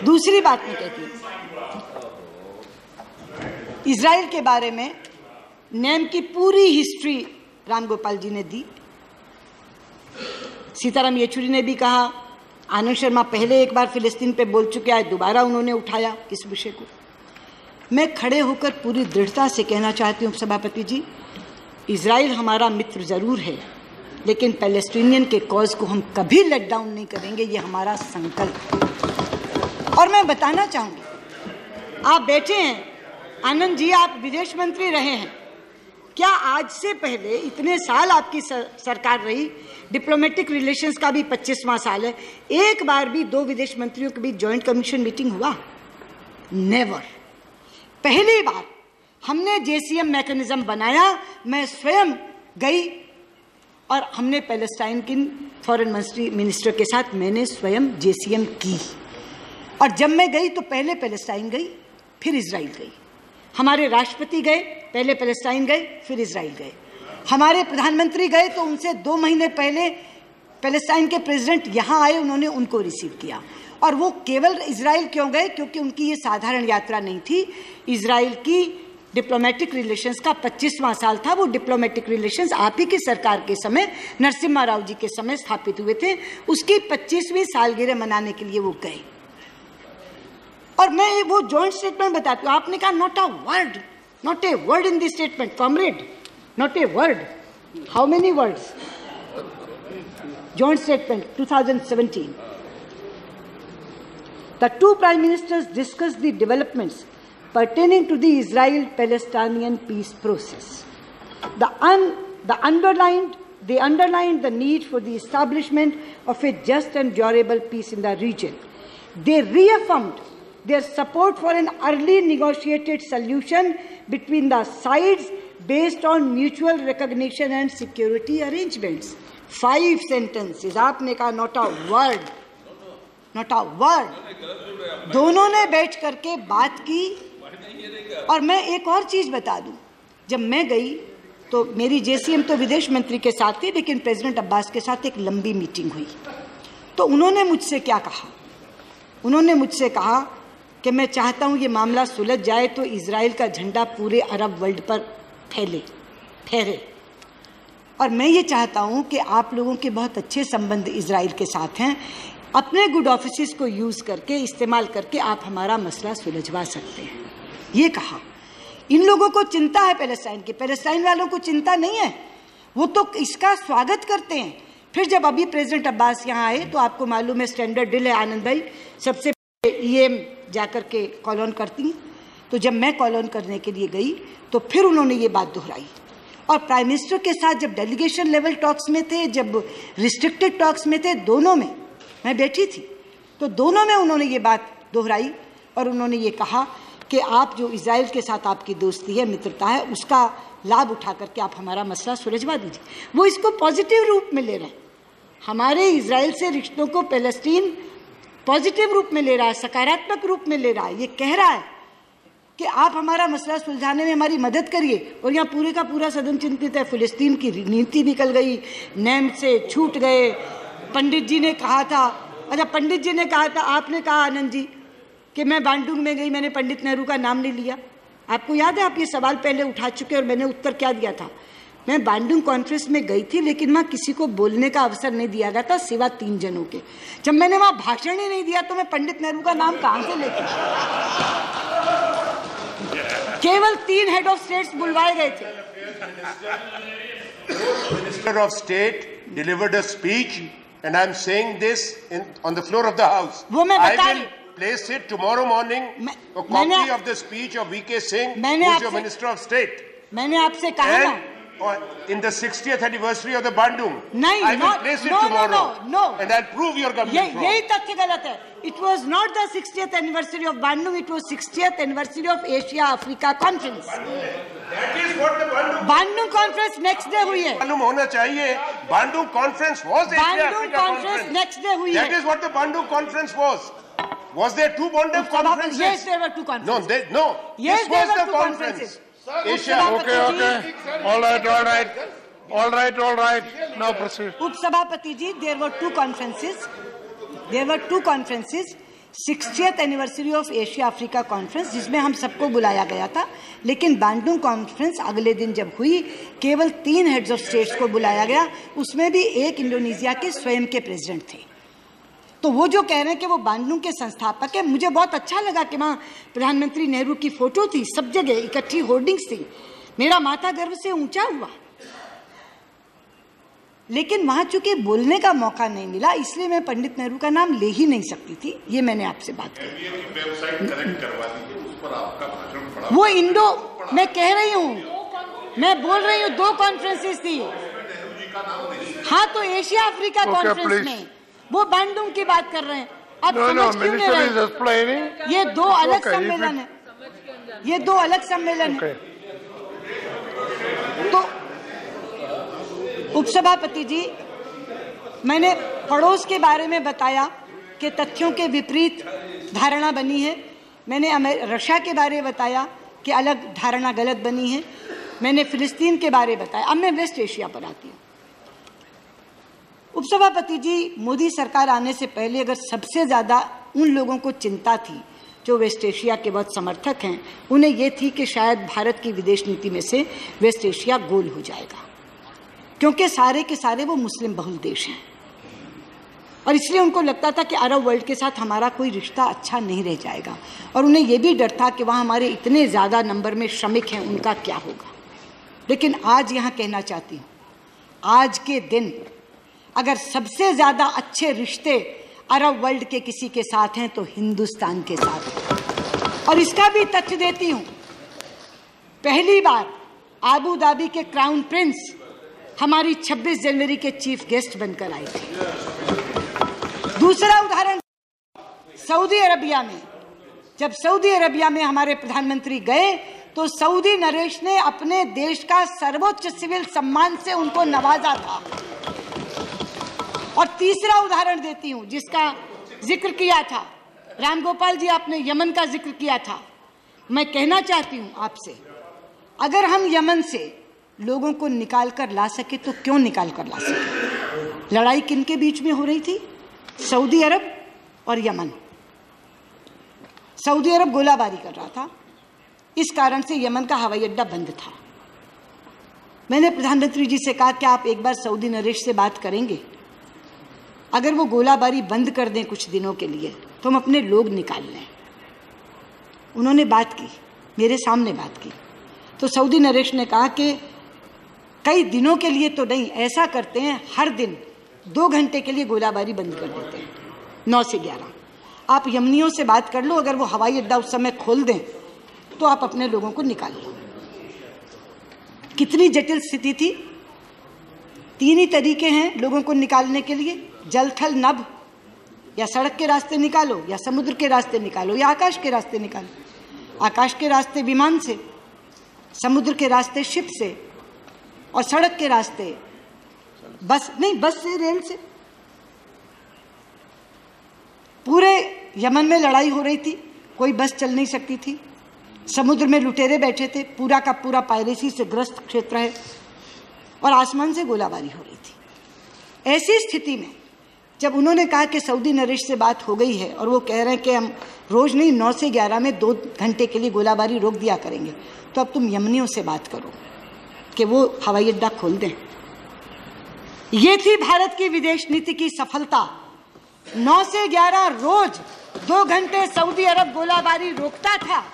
दूसरी बात मैं कहती हूँ, इजराइल के बारे में नेम की पूरी हिस्ट्री रामगोपाल जी ने दी, सीताराम येचुरी ने भी कहा, आनंद शर्मा पहले एक बार फिलिस्तीन पे बोल चुके हैं, दोबारा उन्होंने उठाया इस विषय को। मैं खड़े होकर पूरी दृढ़ता से कहना चाहती हूँ सभापति जी, इजराइल हमारा मित्र जरूर है, लेकिन पैलेस्टीनियन के कॉज को हम कभी लेट डाउन नहीं करेंगे, ये हमारा संकल्प। और मैं बताना चाहूँगी, आप बैठे हैं आनंद जी, आप विदेश मंत्री रहे हैं, क्या आज से पहले इतने साल आपकी सरकार रही, डिप्लोमेटिक रिलेशंस का भी 25वां साल है, एक बार भी दो विदेश मंत्रियों के बीच जॉइंट कमीशन मीटिंग हुआ? नेवर। पहली बार हमने जेसीएम मैकेनिज्म बनाया, मैं स्वयं गई और हमने पैलेस्टाइन की फॉरेन मिनिस्टर के साथ मैंने स्वयं जेसीएम की। और जब मैं गई तो पहले पैलेस्टाइन गई, फिर इजराइल गई। हमारे राष्ट्रपति गए, पहले पैलेस्टाइन गए, फिर इजराइल गए। हमारे प्रधानमंत्री गए तो उनसे 2 महीने पहले पैलेस्टाइन के प्रेसिडेंट यहाँ आए, उन्होंने उनको रिसीव किया। और वो केवल इजराइल क्यों गए? क्योंकि उनकी ये साधारण यात्रा नहीं थी, इजराइल की डिप्लोमेटिक रिलेशंस का 25वां साल था। वो डिप्लोमेटिक रिलेशंस आप ही की सरकार के समय, नरसिम्हा राव जी के समय स्थापित हुए थे, उसकी 25वीं सालगिरह मनाने के लिए वो गए। और मैं वो जॉइंट स्टेटमेंट बताती हूँ, आपने कहा not a word in this statement, comrade, not a word. How many words? Joint statement 2017, the two prime ministers discussed the developments pertaining to the Israel-Palestinian peace process. They underlined the need for the establishment of a just and durable peace in the region. They reaffirmed their support for an early negotiated solution between the sides based on mutual recognition and security arrangements. 5 sentences. आपने कहा not a word. Not a word. दोनों ने बैठ करके बात की। और मैं एक और चीज बता दूं, जब मैं गई तो मेरी जेसीएम तो विदेश मंत्री के साथ थी, लेकिन प्रेसिडेंट अब्बास के साथ एक लंबी मीटिंग हुई। तो उन्होंने मुझसे क्या कहा? उन्होंने मुझसे कहा कि मैं चाहता हूं ये मामला सुलझ जाए तो इजराइल का झंडा पूरे अरब वर्ल्ड पर फहरे। और मैं ये चाहता हूं कि आप लोगों के बहुत अच्छे संबंध इजराइल के साथ हैं, अपने गुड ऑफिस को यूज करके, इस्तेमाल करके आप हमारा मसला सुलझवा सकते हैं, ये कहा। इन लोगों को चिंता है पैलेस्टाइन की, पैलेस्टाइन वालों को चिंता नहीं है, वो तो इसका स्वागत करते हैं। फिर जब अभी प्रेसिडेंट अब्बास यहाँ आए तो आपको मालूम है स्टैंडर्ड डील है, आनंद भाई सबसे ईएम जाकर के कॉल ऑन करती हैं। तो जब मैं कॉल ऑन करने के लिए गई तो फिर उन्होंने ये बात दोहराई। और प्राइम मिनिस्टर के साथ जब डेलीगेशन लेवल टॉक्स में थे, जब रिस्ट्रिक्टेड टॉक्स में थे, दोनों में मैं बैठी थी, तो दोनों में उन्होंने ये बात दोहराई और उन्होंने ये कहा कि आप जो इजराइल के साथ आपकी दोस्ती है, मित्रता है, उसका लाभ उठा करके आप हमारा मसला सुलझवा दीजिए। वो इसको पॉजिटिव रूप में ले रहे हैं, हमारे इजराइल से रिश्तों को पैलेस्टीन पॉजिटिव रूप में ले रहा है, सकारात्मक रूप में ले रहा है। ये कह रहा है कि आप हमारा मसला सुलझाने में हमारी मदद करिए। और यहाँ पूरे का पूरा सदन चिंतित है, फिलिस्तीन की नीति निकल गई, नेम से छूट गए। पंडित जी ने कहा था अच्छा, पंडित जी ने कहा था, आपने कहा आनंद जी कि मैं बांडुंग में गई, मैंने पंडित नेहरू का नाम नहीं लिया। आपको याद है, आप ये सवाल पहले उठा चुके और मैंने उत्तर क्या दिया था? मैं बांडुंग कॉन्फ्रेंस में गई थी, लेकिन वहाँ किसी को बोलने का अवसर नहीं दिया गया था सिवा 3 जनों के। जब मैंने वहाँ भाषण ही नहीं दिया तो मैं पंडित नेहरू का नाम कहाँ से लेके? केवल 3 हेड ऑफ स्टेट्स बुलवाए गए थे। Minister of State delivered a speech, and I'm saying this on the floor of the House. वो मैं बता I will place it tomorrow morning. A copy of the speech of V.K. Singh, who is your Minister of State. मैंने आपसे कहा ना, in the 60th anniversary of the Bandung. नहीं, I will place it tomorrow. No. And I'll prove you're coming from. यही तथ्य गलत है। It was not the 60th anniversary of Bandung. It was 60th anniversary of Asia Africa Conference. That is what the Bandung Conference next day हुई है। मालूम होना चाहिए। Bandung Conference was Asia Bandung Africa Conference next day हुई है। That is what the Bandung Conference was. Was there 2 Bandung conferences? Yes, there were 2 conferences. No. Yes, this there was were the 2 conference. conferences. Asia. Okay. All right. Now proceed. उपसभापति जी, there were 2 conferences. There were 2 conferences. 60th anniversary of Asia Africa Conference, जिसमें हम सबको बुलाया गया था, लेकिन Bandung conference अगले दिन जब हुई, केवल 3 हेड्स ऑफ स्टेट्स को बुलाया गया, उसमें भी एक इंडोनेशिया के स्वयं के प्रेसिडेंट थे। तो वो जो कह रहे हैं कि वो बांडुंग के संस्थापक है, मुझे बहुत अच्छा लगा कि वहाँ प्रधानमंत्री नेहरू की फोटो थी, सब जगह इकट्ठी होर्डिंग्स थी, मेरा माथा गर्व से ऊंचा हुआ। लेकिन वहाँ चूंकि बोलने का मौका नहीं मिला, इसलिए मैं पंडित नेहरू का नाम ले ही नहीं सकती थी। ये मैंने आपसे बात की। वो इंडो, मैं कह रही हूँ, मैं बोल रही हूँ 2 कॉन्फ्रेंसेस थी। हाँ, तो एशिया अफ्रीका कॉन्फ्रेंस में वो बांडुंग की बात कर रहे हैं। अब समझ क्यों नहीं रहे? ये 2 अलग सम्मेलन है, ये 2 अलग सम्मेलन है। तो उपसभापति जी, मैंने पड़ोस के बारे में बताया कि तथ्यों के विपरीत धारणा बनी है। मैंने रशिया के बारे में बताया कि अलग धारणा गलत बनी है। मैंने फिलिस्तीन के बारे में बताया। अब मैं वेस्ट एशिया पर आती हूँ। उपसभापति जी, मोदी सरकार आने से पहले अगर सबसे ज़्यादा उन लोगों को चिंता थी जो वेस्ट एशिया के बहुत समर्थक हैं, उन्हें ये थी कि शायद भारत की विदेश नीति में से वेस्ट एशिया गोल हो जाएगा, क्योंकि सारे के सारे वो मुस्लिम बहुल देश हैं, और इसलिए उनको लगता था कि अरब वर्ल्ड के साथ हमारा कोई रिश्ता अच्छा नहीं रह जाएगा, और उन्हें ये भी डर था कि वहाँ हमारे इतने ज़्यादा नंबर में श्रमिक हैं, उनका क्या होगा। लेकिन आज यहाँ कहना चाहती हूँ, आज के दिन अगर सबसे ज़्यादा अच्छे रिश्ते अरब वर्ल्ड के किसी के साथ हैं तो हिंदुस्तान के साथ हैं। और इसका भी तथ्य देती हूँ, पहली बार आबू धाबी के क्राउन प्रिंस हमारी 26 जनवरी के चीफ गेस्ट बनकर आए थे। दूसरा उदाहरण, सऊदी अरबिया में, जब सऊदी अरबिया में हमारे प्रधानमंत्री गए तो सऊदी नरेश ने अपने देश का सर्वोच्च सिविल सम्मान से उनको नवाजा था। और तीसरा उदाहरण देती हूं, जिसका जिक्र किया था रामगोपाल जी, आपने यमन का जिक्र किया था। मैं कहना चाहती हूं आपसे, अगर हम यमन से लोगों को निकाल कर ला सके तो क्यों निकाल कर ला सके? लड़ाई किनके बीच में हो रही थी? सऊदी अरब और यमन। सऊदी अरब गोलाबारी कर रहा था, इस कारण से यमन का हवाई अड्डा बंद था। मैंने प्रधानमंत्री जी से कहा कि आप एक बार सऊदी नरेश से बात करेंगे, अगर वो गोलाबारी बंद कर दें कुछ दिनों के लिए तो हम अपने लोग निकाल लें। उन्होंने बात की, मेरे सामने बात की, तो सऊदी नरेश ने कहा कि कई दिनों के लिए तो नहीं, ऐसा करते हैं हर दिन 2 घंटे के लिए गोलाबारी बंद कर देते हैं, 9 से 11। आप यमनियों से बात कर लो, अगर वो हवाई अड्डा उस समय खोल दें तो आप अपने लोगों को निकाल लो। कितनी जटिल स्थिति थी। 3 ही तरीके हैं लोगों को निकालने के लिए, जल थल नभ, या सड़क के रास्ते निकालो, या समुद्र के रास्ते निकालो, या आकाश के रास्ते निकालो। आकाश के रास्ते विमान से, समुद्र के रास्ते शिप से, और सड़क के रास्ते बस से, रेल से। पूरे यमन में लड़ाई हो रही थी, कोई बस चल नहीं सकती थी, समुद्र में लुटेरे बैठे थे, पूरा का पूरा पायरेसी से ग्रस्त क्षेत्र है, और आसमान से गोलाबारी हो रही थी। ऐसी स्थिति में जब उन्होंने कहा कि सऊदी नरेश से बात हो गई है और वो कह रहे हैं कि हम रोज नहीं 9 से 11 में 2 घंटे के लिए गोलाबारी रोक दिया करेंगे, तो अब तुम यमनियों से बात करो कि वो हवाई अड्डा खोल दें। ये थी भारत की विदेश नीति की सफलता। 9 से 11 रोज 2 घंटे सऊदी अरब गोलाबारी रोकता था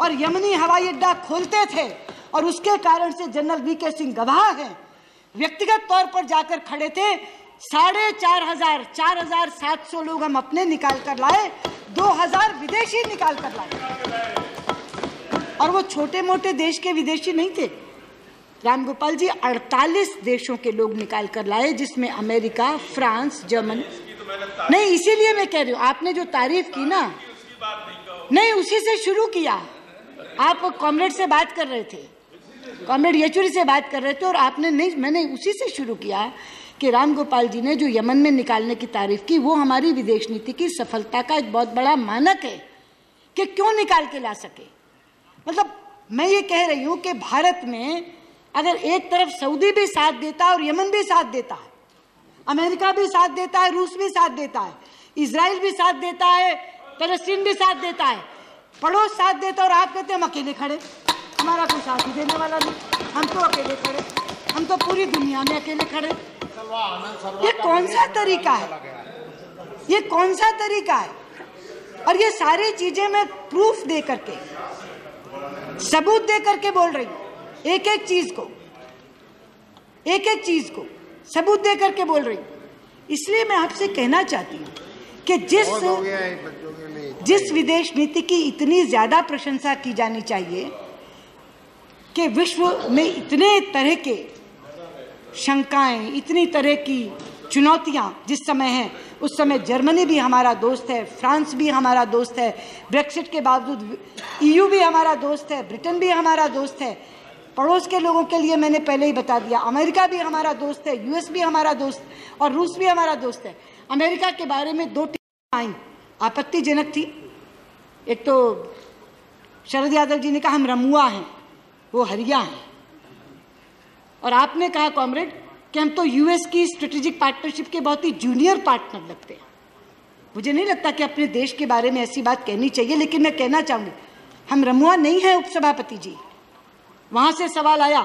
और यमनी हवाई अड्डा खोलते थे, और उसके कारण से जनरल वीके सिंह गवाह हैं, व्यक्तिगत तौर पर जाकर खड़े थे। 4,500 4,700 लोग हम अपने निकाल कर लाए, 2,000 विदेशी निकाल कर लाए, और वो छोटे मोटे देश के विदेशी नहीं थे रामगोपाल जी, 48 देशों के लोग निकाल कर लाए, जिसमें अमेरिका, फ्रांस, जर्मनी। नहीं, इसीलिए मैं कह रही हूँ, आपने जो तारीफ की ना, नहीं उसी से शुरू किया। आप कॉमरेड से बात कर रहे थे, कॉमरेड येचुरी से बात कर रहे थे, और आपने नहीं, मैंने उसी से शुरू किया कि रामगोपाल जी ने जो यमन में निकालने की तारीफ की, वो हमारी विदेश नीति की सफलता का एक बहुत बड़ा मानक है कि क्यों निकाल के ला सके। मतलब मैं ये कह रही हूँ कि भारत में अगर एक तरफ सऊदी भी साथ देता है और यमन भी साथ देता है, अमेरिका भी साथ देता है, रूस भी साथ देता है, इजराइल भी साथ देता है, फलस्तीन भी साथ देता है, पड़ोस साथ देता है, और आप कहते हैं हम अकेले खड़े, हमारा कोई साथ ही देने वाला नहीं, हम तो अकेले खड़े, हम तो पूरी दुनिया में अकेले खड़े। ये कौन सा तरीका है? ये कौन सा तरीका है? और ये सारी चीजें मैं प्रूफ दे करके, सबूत दे करके बोल रही हूँ, एक एक चीज को सबूत दे करके बोल रही हूँ। इसलिए मैं आपसे कहना चाहती हूँ कि जिस विदेश नीति की इतनी ज्यादा प्रशंसा की जानी चाहिए, कि विश्व में इतने तरह के शंकाएं, इतनी तरह की चुनौतियां जिस समय हैं, उस समय जर्मनी भी हमारा दोस्त है, फ्रांस भी हमारा दोस्त है, ब्रेक्सिट के बावजूद EU भी हमारा दोस्त है, ब्रिटेन भी हमारा दोस्त है, पड़ोस के लोगों के लिए मैंने पहले ही बता दिया, अमेरिका भी हमारा दोस्त है, US भी हमारा दोस्त, और रूस भी हमारा दोस्त है। अमेरिका के बारे में 2 टिप्पणियां आई, आपत्तिजनक थी। एक तो शरद यादव जी ने कहा हम रमुआ हैं, वो हरिया हैं, और आपने कहा कॉमरेड कि हम तो US की स्ट्रेटेजिक पार्टनरशिप के बहुत ही जूनियर पार्टनर लगते हैं। मुझे नहीं लगता कि अपने देश के बारे में ऐसी बात कहनी चाहिए, लेकिन मैं कहना चाहूँगी हम रमुआ नहीं है उपसभापति जी। वहां से सवाल आया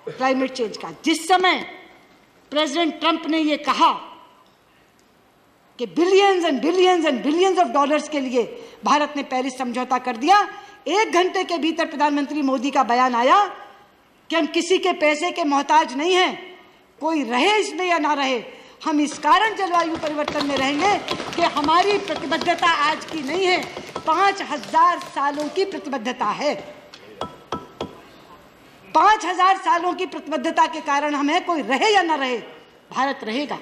क्लाइमेट चेंज का, जिस समय प्रेसिडेंट ट्रंप ने ये कहा कि billions and billions and billions of dollars के लिए भारत ने पेरिस समझौता कर दिया, 1 घंटे के भीतर प्रधानमंत्री मोदी का बयान आया कि हम किसी के पैसे के मोहताज नहीं हैं, कोई रहे इसमें या ना रहे, हम इस कारण जलवायु परिवर्तन में रहेंगे कि हमारी प्रतिबद्धता आज की नहीं है, 5000 सालों की प्रतिबद्धता है। 5000 सालों की प्रतिबद्धता के कारण हम है, कोई रहे या ना रहे, भारत रहेगा।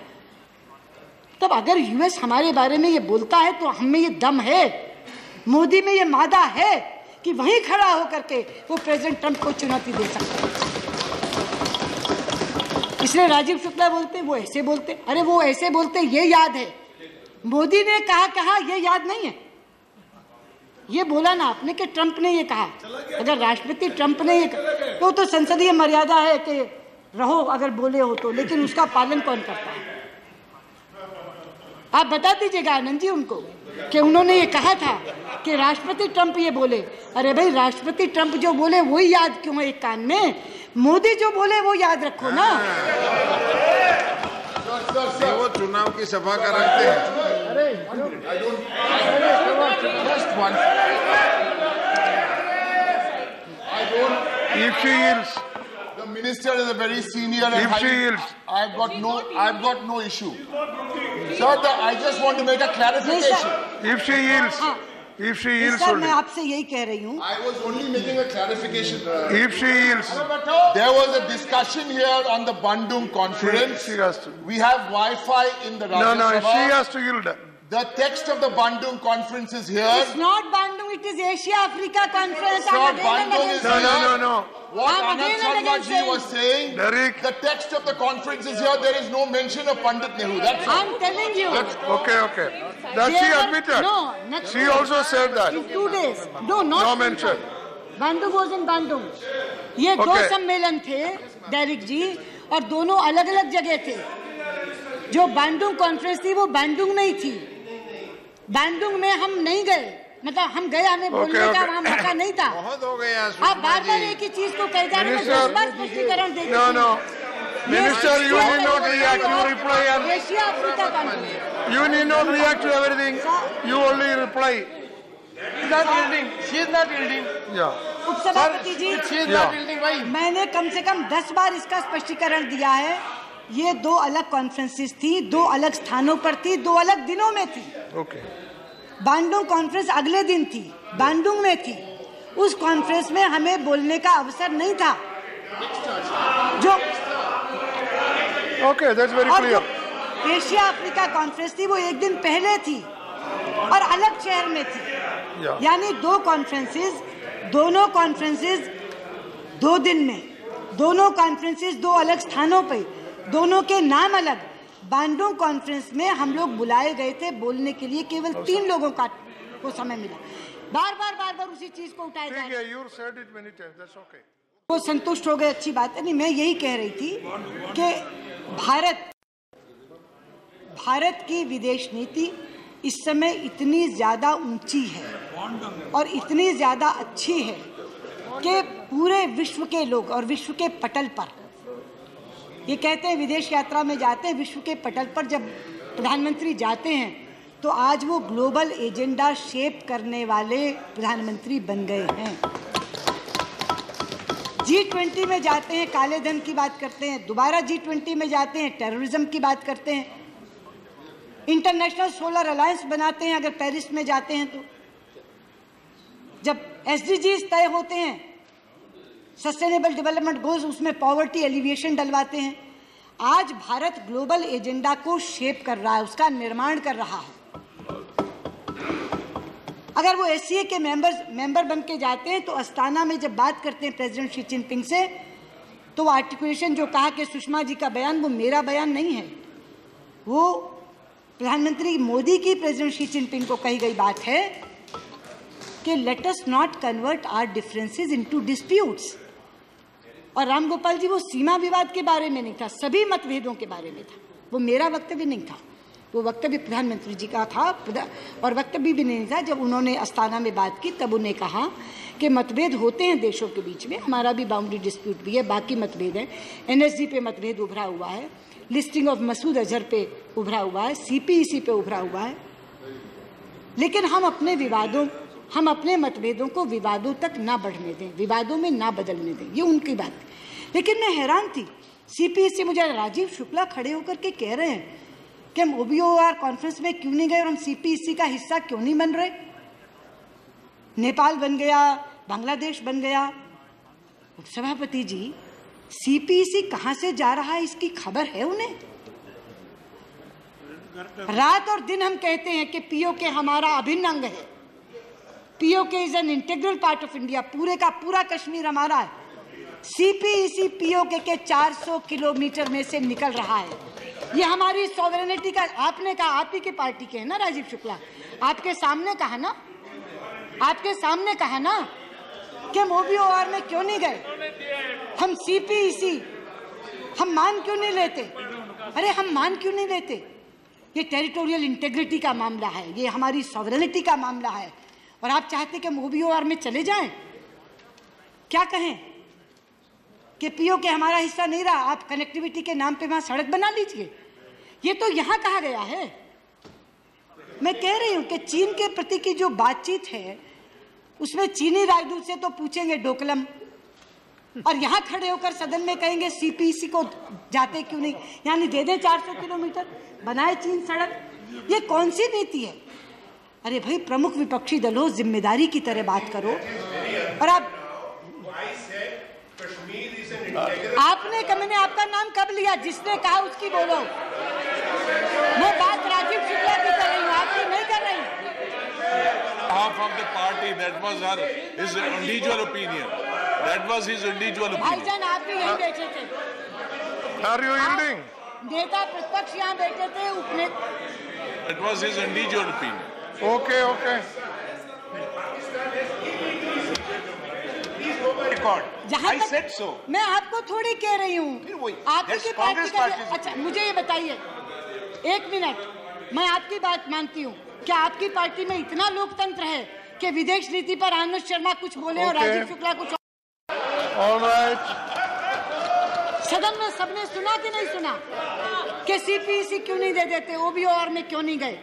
तब अगर US हमारे बारे में ये बोलता है तो हम में ये दम है, मोदी में ये मादा है कि वहीं खड़ा होकर के वो प्रेसिडेंट ट्रंप को चुनौती दे सकता है। इसलिए राजीव शुक्ला बोलते वो ऐसे बोलते, अरे वो ऐसे बोलते ये याद है, मोदी ने कहा ये याद नहीं है। ये बोला ना आपने कि ट्रंप ने ये कहा, अगर राष्ट्रपति ट्रंप ने ये कहा तो संसदीय मर्यादा है कि रहो अगर बोले हो तो, लेकिन उसका पालन कौन करता है? आप बता दीजिएगा आनंद जी उनको कि उन्होंने ये कहा था कि राष्ट्रपति ट्रंप ये बोले। अरे भाई, राष्ट्रपति ट्रंप जो बोले वही याद क्यों है एक कान में, मोदी जो बोले वो याद रखो ना। वो चुनाव की सभा का रखते हैं। If she yields, the minister is a very senior and if she highly. yields, I've got no issue. Sir, I just want to make a clarification. if she yields, if she yields sir only, मैं आपसे यही कह रही हूँ, I was only making a clarification. if she yields, There was a discussion here on the Bandung conference. she has to. We have Wi-Fi in the Rajya No, Sabha. she has to yield. The text of the Bandung conference is here. it's not Bandung, it is Asia Africa conference. Sir, I'm again and Bandung again is saying- No. What I'm Anand again and again Sharma ji saying- was saying, Derek. the text of the conference is here. There is no mention of Pandit Nehru. That's all. I'm telling you. Okay. That she There- admitted. No, next She week. also said that. In 2 days. No, not No mention. Bandung was in Bandung. ये दो Okay. सम्मेलन थे Derek जी, और दोनों अलग अलग जगह थे। जो बांडुंग कॉन्फ्रेंस थी वो बांडुंग में ही थी। बांडुंग में हम नहीं गए, मतलब हम गए, हमें बोलने का वहाँ मौका नहीं था। बहुत हो गया। आप बार-बार एक ही चीज को कह जा रहे हैं, 10 बार स्पष्टीकरण देंगे। No. Minister, you need not react. You reply. Asia Africa conference. You need not react to everything. You only reply. She is not yielding. She is not yielding. Yeah. उपसभापति जी, She is not yielding. Why? मैंने कम से कम 10 बार इसका स्पष्टीकरण दिया है। ये 2 अलग conferences थी, 2 अलग स्थानों पर थी, 2 अलग दिनों में थी। Okay. बांडुंग कॉन्फ्रेंस अगले दिन थी, बांडुंग में थी। उस कॉन्फ्रेंस में हमें बोलने का अवसर नहीं था। जो Okay, that's very clear. Asia Africa conference थी वो एक दिन पहले थी और अलग शहर में थी। Yeah. यानी 2 कॉन्फ्रेंसेस, दोनों कॉन्फ्रेंसेस 2 दिन में, दोनों कॉन्फ्रेंसेस 2 अलग स्थानों पे, दोनों के नाम अलग। बांडुंग कॉन्फ्रेंस में हम लोग बुलाए गए थे बोलने के लिए, केवल 3 लोगों को समय मिला। बार बार उसी चीज को उठाया जा रहा है। You said it many times. That's okay. वो संतुष्ट हो गए, अच्छी बात है। नहीं, मैं यही कह रही थी कि भारत की विदेश नीति इस समय इतनी ज्यादा ऊंची है और इतनी ज्यादा अच्छी है कि पूरे विश्व के लोग और विश्व के पटल पर, ये कहते हैं विदेश यात्रा में जाते हैं, विश्व के पटल पर जब प्रधानमंत्री जाते हैं तो आज वो ग्लोबल एजेंडा शेप करने वाले प्रधानमंत्री बन गए हैं। G20 में जाते हैं, काले धन की बात करते हैं, दोबारा G20 में जाते हैं, टेररिज्म की बात करते हैं, इंटरनेशनल सोलर अलायंस बनाते हैं अगर पेरिस में जाते हैं तो, जब SDGs तय होते हैं, सस्टेनेबल डेवलपमेंट गोल्स, उसमें पॉवर्टी एलिविएशन डलवाते हैं। आज भारत ग्लोबल एजेंडा को शेप कर रहा है, उसका निर्माण कर रहा है। अगर वो SCA के मेंबर बन के जाते हैं तो अस्ताना में जब बात करते हैं प्रेसिडेंट शी जिनपिंग से, तो वो आर्टिकुलेशन जो कहा कि सुषमा जी का बयान, वो मेरा बयान नहीं है, वो प्रधानमंत्री मोदी की प्रेसिडेंट शी जिनपिंग को कही गई बात है कि let us not convert our differences into disputes. और राम गोपाल जी, वो सीमा विवाद के बारे में नहीं था, सभी मतभेदों के बारे में था। वो मेरा वक्तव्य नहीं था, वो वक्तव्य प्रधानमंत्री जी का था। और वक्तव्य भी नहीं था जब उन्होंने अस्ताना में बात की, तब उन्हें कहा कि मतभेद होते हैं देशों के बीच में, हमारा भी बाउंड्री डिस्प्यूट भी है, बाकी मतभेद है, NSG पे मतभेद उभरा हुआ है, लिस्टिंग ऑफ मसूद अजहर पे उभरा हुआ है, CPEC पे उभरा हुआ है, लेकिन हम अपने मतभेदों को विवादों तक ना बढ़ने दें, विवादों में ना बदलने दें, ये उनकी बात है। लेकिन मैं हैरान थी, CPEC, मुझे राजीव शुक्ला खड़े होकर के कह रहे हैं कि हम OBOR कॉन्फ्रेंस में क्यों नहीं गए और हम CPEC का हिस्सा क्यों नहीं बन रहे। नेपाल बन गया, बांग्लादेश बन गया। उपसभापति जी, CPEC कहां से जा रहा है इसकी खबर है उन्हें? रात और दिन हम कहते हैं कि POK हमारा अभिन्न अंग है, POK is an integral part of India, पूरे का पूरा कश्मीर हमारा है। CPEC POK के 400 किलोमीटर में से निकल रहा है। ये हमारी सॉवरेनिटी का, आपने कहा, आप ही के पार्टी के हैं ना राजीव शुक्ला, आपके सामने कहा ना, आपके सामने कहा ना कि हम OBOR में क्यों नहीं गए, हम CPEC हम मान क्यों नहीं लेते। अरे हम मान क्यों नहीं लेते? ये टेरिटोरियल इंटेग्रिटी का मामला है, ये हमारी सॉवरेनिटी का मामला है, और आप चाहते कि हम OBOR में चले जाएं? क्या कहें कि POK हमारा हिस्सा नहीं रहा, आप कनेक्टिविटी के नाम पे वहां सड़क बना लीजिए। ये तो यहां कहा गया है। मैं कह रही हूं कि चीन के प्रति की जो बातचीत है उसमें चीनी राजदूत से तो पूछेंगे डोकलम, और यहाँ खड़े होकर सदन में कहेंगे CPEC को जाते क्यों नहीं, यानी दे दें 400 किलोमीटर, बनाए चीन सड़क। ये कौन सी नीति है? अरे भाई, प्रमुख विपक्षी दलों, जिम्मेदारी की तरह बात करो। और आपने, मैंने आपका नाम कब लिया? जिसने कहा उसकी बोलो। मैं बात राजीव शुक्ला की कर रही हूँ, आपकी नहीं कर रही। Half of the party, that was his individual opinion. That was his individual opinion. भाईजान, आप भी यहीं बैठे थे। Are you yielding? नेता प्रतिपक्ष यहाँ बैठे थे, That was his individual opinion. Okay, okay. I said so. मैं आपको थोड़ी कह रही हूँ, आप ही की पार्टी का। अच्छा, मुझे ये बताइए, एक मिनट, मैं आपकी बात मानती हूँ। क्या आपकी पार्टी में इतना लोकतंत्र है कि विदेश नीति पर आनंद शर्मा कुछ बोले और राजीव शुक्ला कुछ? सदन में सबने सुना कि नहीं सुना कि सीपीईसी क्यों नहीं दे देते, OBR में क्यों नहीं गए?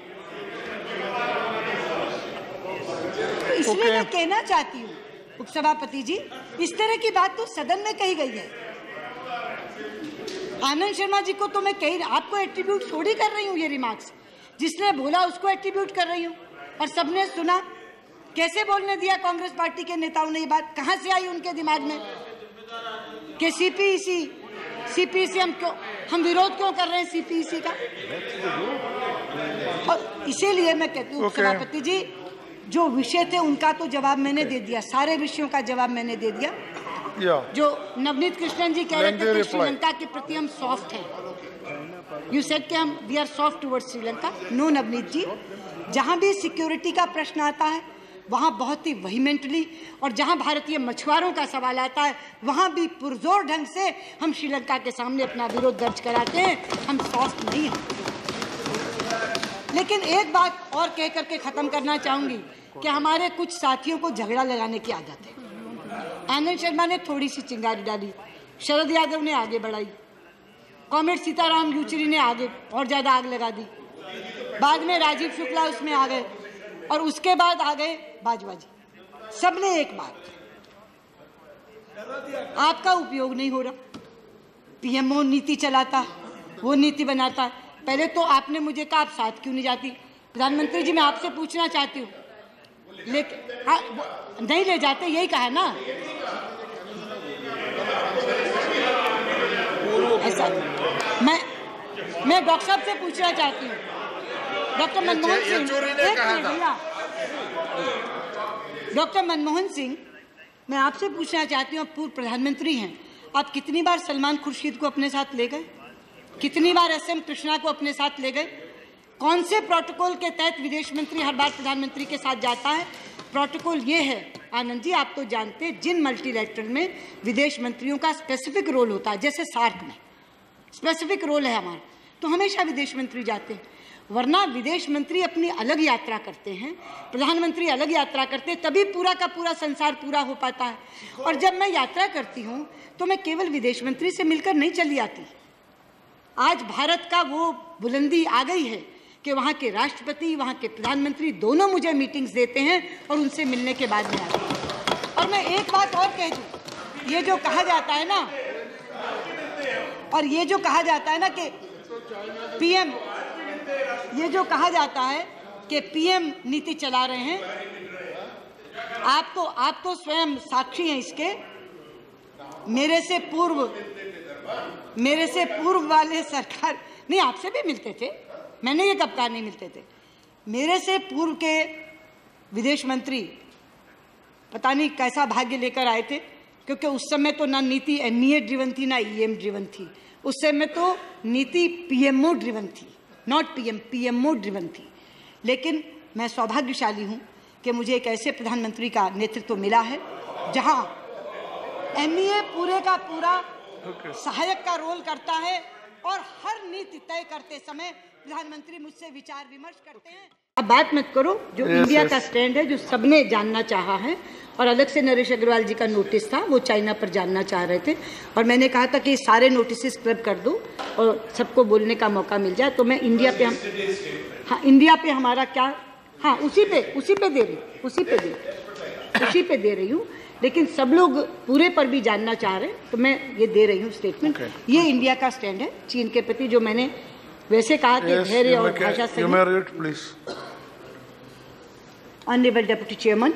तो इसलिए मैं कहना चाहती हूँ उपसभापति जी, इस तरह की बात तो सदन में कही गई है। आनंद शर्मा जी को तो मैं आपको एट्रीब्यूट थोड़ी कर रही हूँ, ये रिमार्क्स जिसने बोला उसको एट्रीब्यूट कर रही हूँ, और सबने सुना। कैसे बोलने दिया कांग्रेस पार्टी के नेताओं ने ये बात? कहां से आई उनके दिमाग में कि सीपीईसी हम विरोध क्यों कर रहे हैं सीपीईसी का? और इसीलिए मैं कहती हूँ सभापति जी, जो विषय थे उनका तो जवाब मैंने दे दिया, सारे विषयों का जवाब मैंने दे दिया। जो नवनीत कृष्णन जी कह रहे थे कि श्रीलंका के प्रति हम सॉफ्ट हैं, यू सेड कि हम we are soft towards Sri Lanka. No Navneet ji, जहां भी सिक्योरिटी का प्रश्न आता है वहां बहुत ही वहीमेंटली, और जहां भारतीय मछुआरों का सवाल आता है वहां भी पुरजोर ढंग से हम श्रीलंका के सामने अपना विरोध दर्ज कराते हैं। हम सॉफ्ट नहीं हैं। लेकिन एक बात और कह करके खत्म करना चाहूंगी कि हमारे कुछ साथियों को झगड़ा लगाने की आदत है। आनंद शर्मा ने थोड़ी सी चिंगारी डाली, शरद यादव ने आगे बढ़ाई, कॉमरेड सीताराम येचुरी ने आगे और ज्यादा आग लगा दी, बाद में राजीव शुक्ला उसमें आ गए, और उसके बाद आ गए बाजवा जी। सबने एक बात, आपका उपयोग नहीं हो रहा, पीएमओ नीति चलाता, वो नीति बनाता। पहले तो आपने मुझे कहा आप साथ क्यों नहीं जाती? प्रधानमंत्री जी मैं आपसे पूछना चाहती हूँ, लेकिन नहीं ले जाते, यही कहा ना। ऐसा मैं डॉक्टर साहब से पूछना चाहती हूँ, डॉक्टर मनमोहन सिंह, डॉक्टर मनमोहन सिंह, मैं आपसे पूछना चाहती हूँ, पूर्व प्रधानमंत्री हैं, आप कितनी बार सलमान खुर्शीद को अपने साथ ले गए? कितनी बार SM कृष्णा को अपने साथ ले गए? कौन से प्रोटोकॉल के तहत विदेश मंत्री हर बार प्रधानमंत्री के साथ जाता है? प्रोटोकॉल ये है आनंद जी, आप तो जानते हैं, जिन मल्टीलैटरल में विदेश मंत्रियों का स्पेसिफिक रोल होता है, जैसे सार्क में स्पेसिफिक रोल है हमारा, तो हमेशा विदेश मंत्री जाते हैं। वरना विदेश मंत्री अपनी अलग यात्रा करते हैं, प्रधानमंत्री अलग यात्रा करते हैं, तभी पूरा का पूरा संसार पूरा हो पाता है। और जब मैं यात्रा करती हूँ तो मैं केवल विदेश मंत्री से मिलकर नहीं चली आती। आज भारत का वो बुलंदी आ गई है कि वहाँ के राष्ट्रपति, वहाँ के प्रधानमंत्री दोनों मुझे मीटिंग्स देते हैं और उनसे मिलने के बाद में आते हैं। और मैं एक बात और कह दूँ, ये जो कहा जाता है ना, और ये जो कहा जाता है ना कि पीएम, ये जो कहा जाता है कि पीएम नीति चला रहे हैं, आप तो स्वयं साक्षी हैं इसके। मेरे से पूर्व वाले सरकार नहीं, आपसे भी मिलते थे, मैंने ये कब कहा नहीं मिलते थे। मेरे से पूर्व के विदेश मंत्री पता नहीं कैसा भाग्य लेकर आए थे, क्योंकि उस समय तो ना नीति MEA ड्रिवन थी ना EM ड्रिवन थी, उस समय तो नीति PMO ड्रिवन थी, नॉट PM, PMO ड्रिवन थी। लेकिन मैं सौभाग्यशाली हूँ कि मुझे एक ऐसे प्रधानमंत्री का नेतृत्व मिला है जहाँ MEA पूरे का पूरा सहायक का रोल करता है, और हर नीति तय करते समय प्रधानमंत्री मुझसे विचार विमर्श करते हैं। अब बात मत करो, जो इंडिया का स्टैंड है, जो सबने जानना चाहा है, और अलग से नरेश अग्रवाल जी का नोटिस था, वो चाइना पर जानना चाह रहे थे, और मैंने कहा था कि सारे नोटिस क्लब कर दो और सबको बोलने का मौका मिल जाए। तो मैं इंडिया पे इंडिया पे हमारा क्या, हाँ उसी पे दे रही हूँ, लेकिन सब लोग पूरे पर भी जानना चाह रहे हैं, तो मैं ये दे रही हूँ स्टेटमेंट। ये इंडिया का स्टैंड है चीन के प्रति, जो मैंने वैसे कहा कि धैर्य और भाषा से। Honorable Deputy Chairman,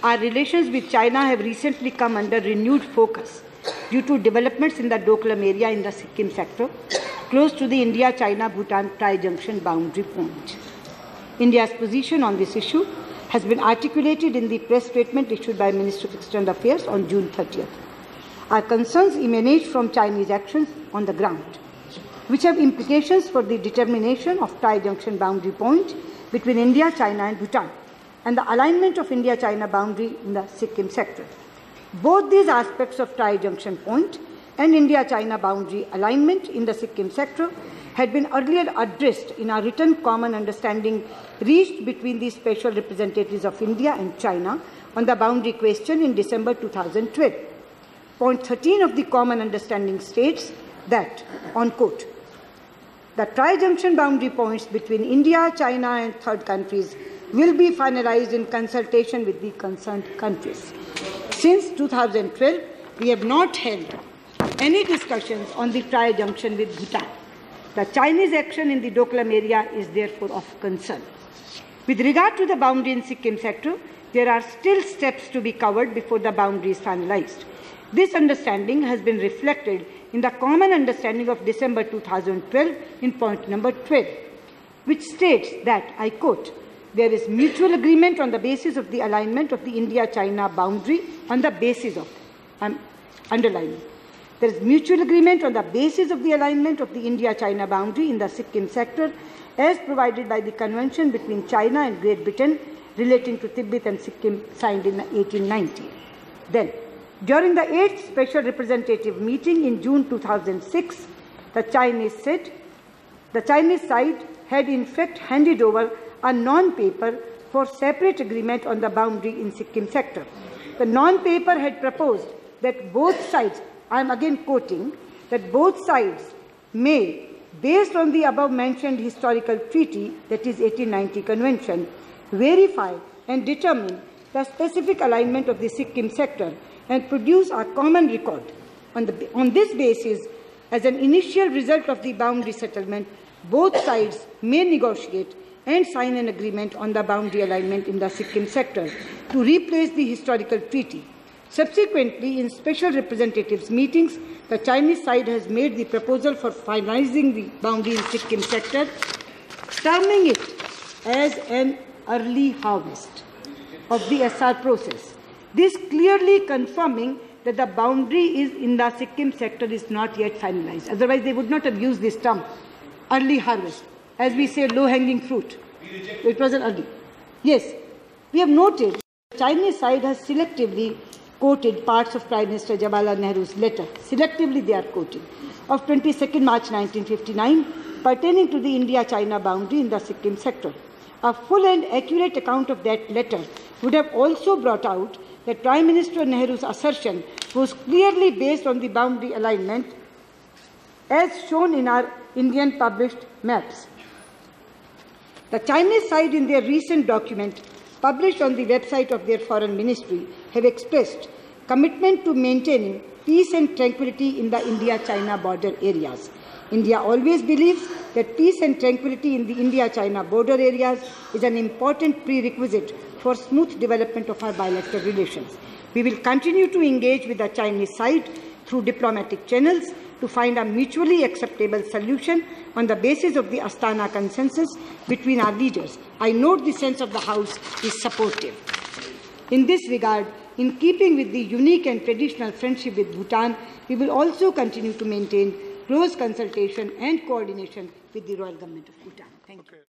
our relations with China have recently come under renewed focus due to developments in the Doklam area in the Sikkim sector, close to the India-China-Bhutan tri-junction boundary point. India's position on this issue has been articulated in the press statement issued by Minister of External Affairs on June 30th. Our concerns emanate from Chinese actions on the ground, which have implications for the determination of tri-junction boundary point between India, China and Bhutan, and the alignment of India-China boundary in the Sikkim sector. Both these aspects of tri-junction point and India-China boundary alignment in the Sikkim sector had been earlier addressed in a written common understanding reached between the special representatives of India and China on the boundary question in December 2012. Point 13 of the common understanding states that, on quote, the tri-junction boundary points between India, China and third countries will be finalized in consultation with the concerned countries. Since 2012, we have not held any discussions on the tri-junction with Bhutan. The Chinese action in the Doklam area is therefore of concern. With regard to the boundary in Sikkim sector, there are still steps to be covered before the boundary is finalized. This understanding has been reflected in the common understanding of December 2012 in point number 12, which states that, I quote, there is mutual agreement on the basis of the alignment of the India-China boundary on the basis of, underlining, there is mutual agreement on the basis of the alignment of the India-China boundary in the Sikkim sector as provided by the convention between China and Great Britain relating to Tibet and Sikkim signed in 1890. Then, during the 8th Special Representative meeting in June 2006, the Chinese side had in fact handed over a non-paper for separate agreement on the boundary in Sikkim sector. The non-paper had proposed that both sides, I am again quoting, that both sides may, based on the above mentioned historical treaty, that is 1890 convention, verify and determine the specific alignment of the Sikkim sector and produce a common record. On this basis, as an initial result of the boundary settlement, both sides may negotiate and sign an agreement on the boundary alignment in the Sikkim sector to replace the historical treaty. Subsequently, in special representatives meetings, the Chinese side has made the proposal for finalizing the boundary in Sikkim sector, terming it as an early harvest of the SR process. This clearly confirming that the boundary is in the Sikkim sector is not yet finalized. Otherwise, they would not have used this term, early harvest. As we say, low-hanging fruit. It was an early. Yes, we have noted the Chinese side has selectively quoted parts of Prime Minister Jawaharlal Nehru's letter. Selectively they are quoting. Of 22nd March 1959, pertaining to the India-China boundary in the Sikkim sector. A full and accurate account of that letter would have also brought out that Prime Minister Nehru's assertion was clearly based on the boundary alignment as shown in our Indian published maps. The Chinese side in their recent document published on the website of their foreign ministry have expressed commitment to maintaining peace and tranquility in the India-China border areas. India always believes that peace and tranquility in the India-China border areas is an important prerequisite for smooth development of our bilateral relations. We will continue to engage with the Chinese side through diplomatic channels to find a mutually acceptable solution on the basis of the Astana consensus between our leaders. I note the sense of the House is supportive. In this regard, in keeping with the unique and traditional friendship with Bhutan, we will also continue to maintain close consultation and coordination with the Royal Government of Bhutan. Thank you.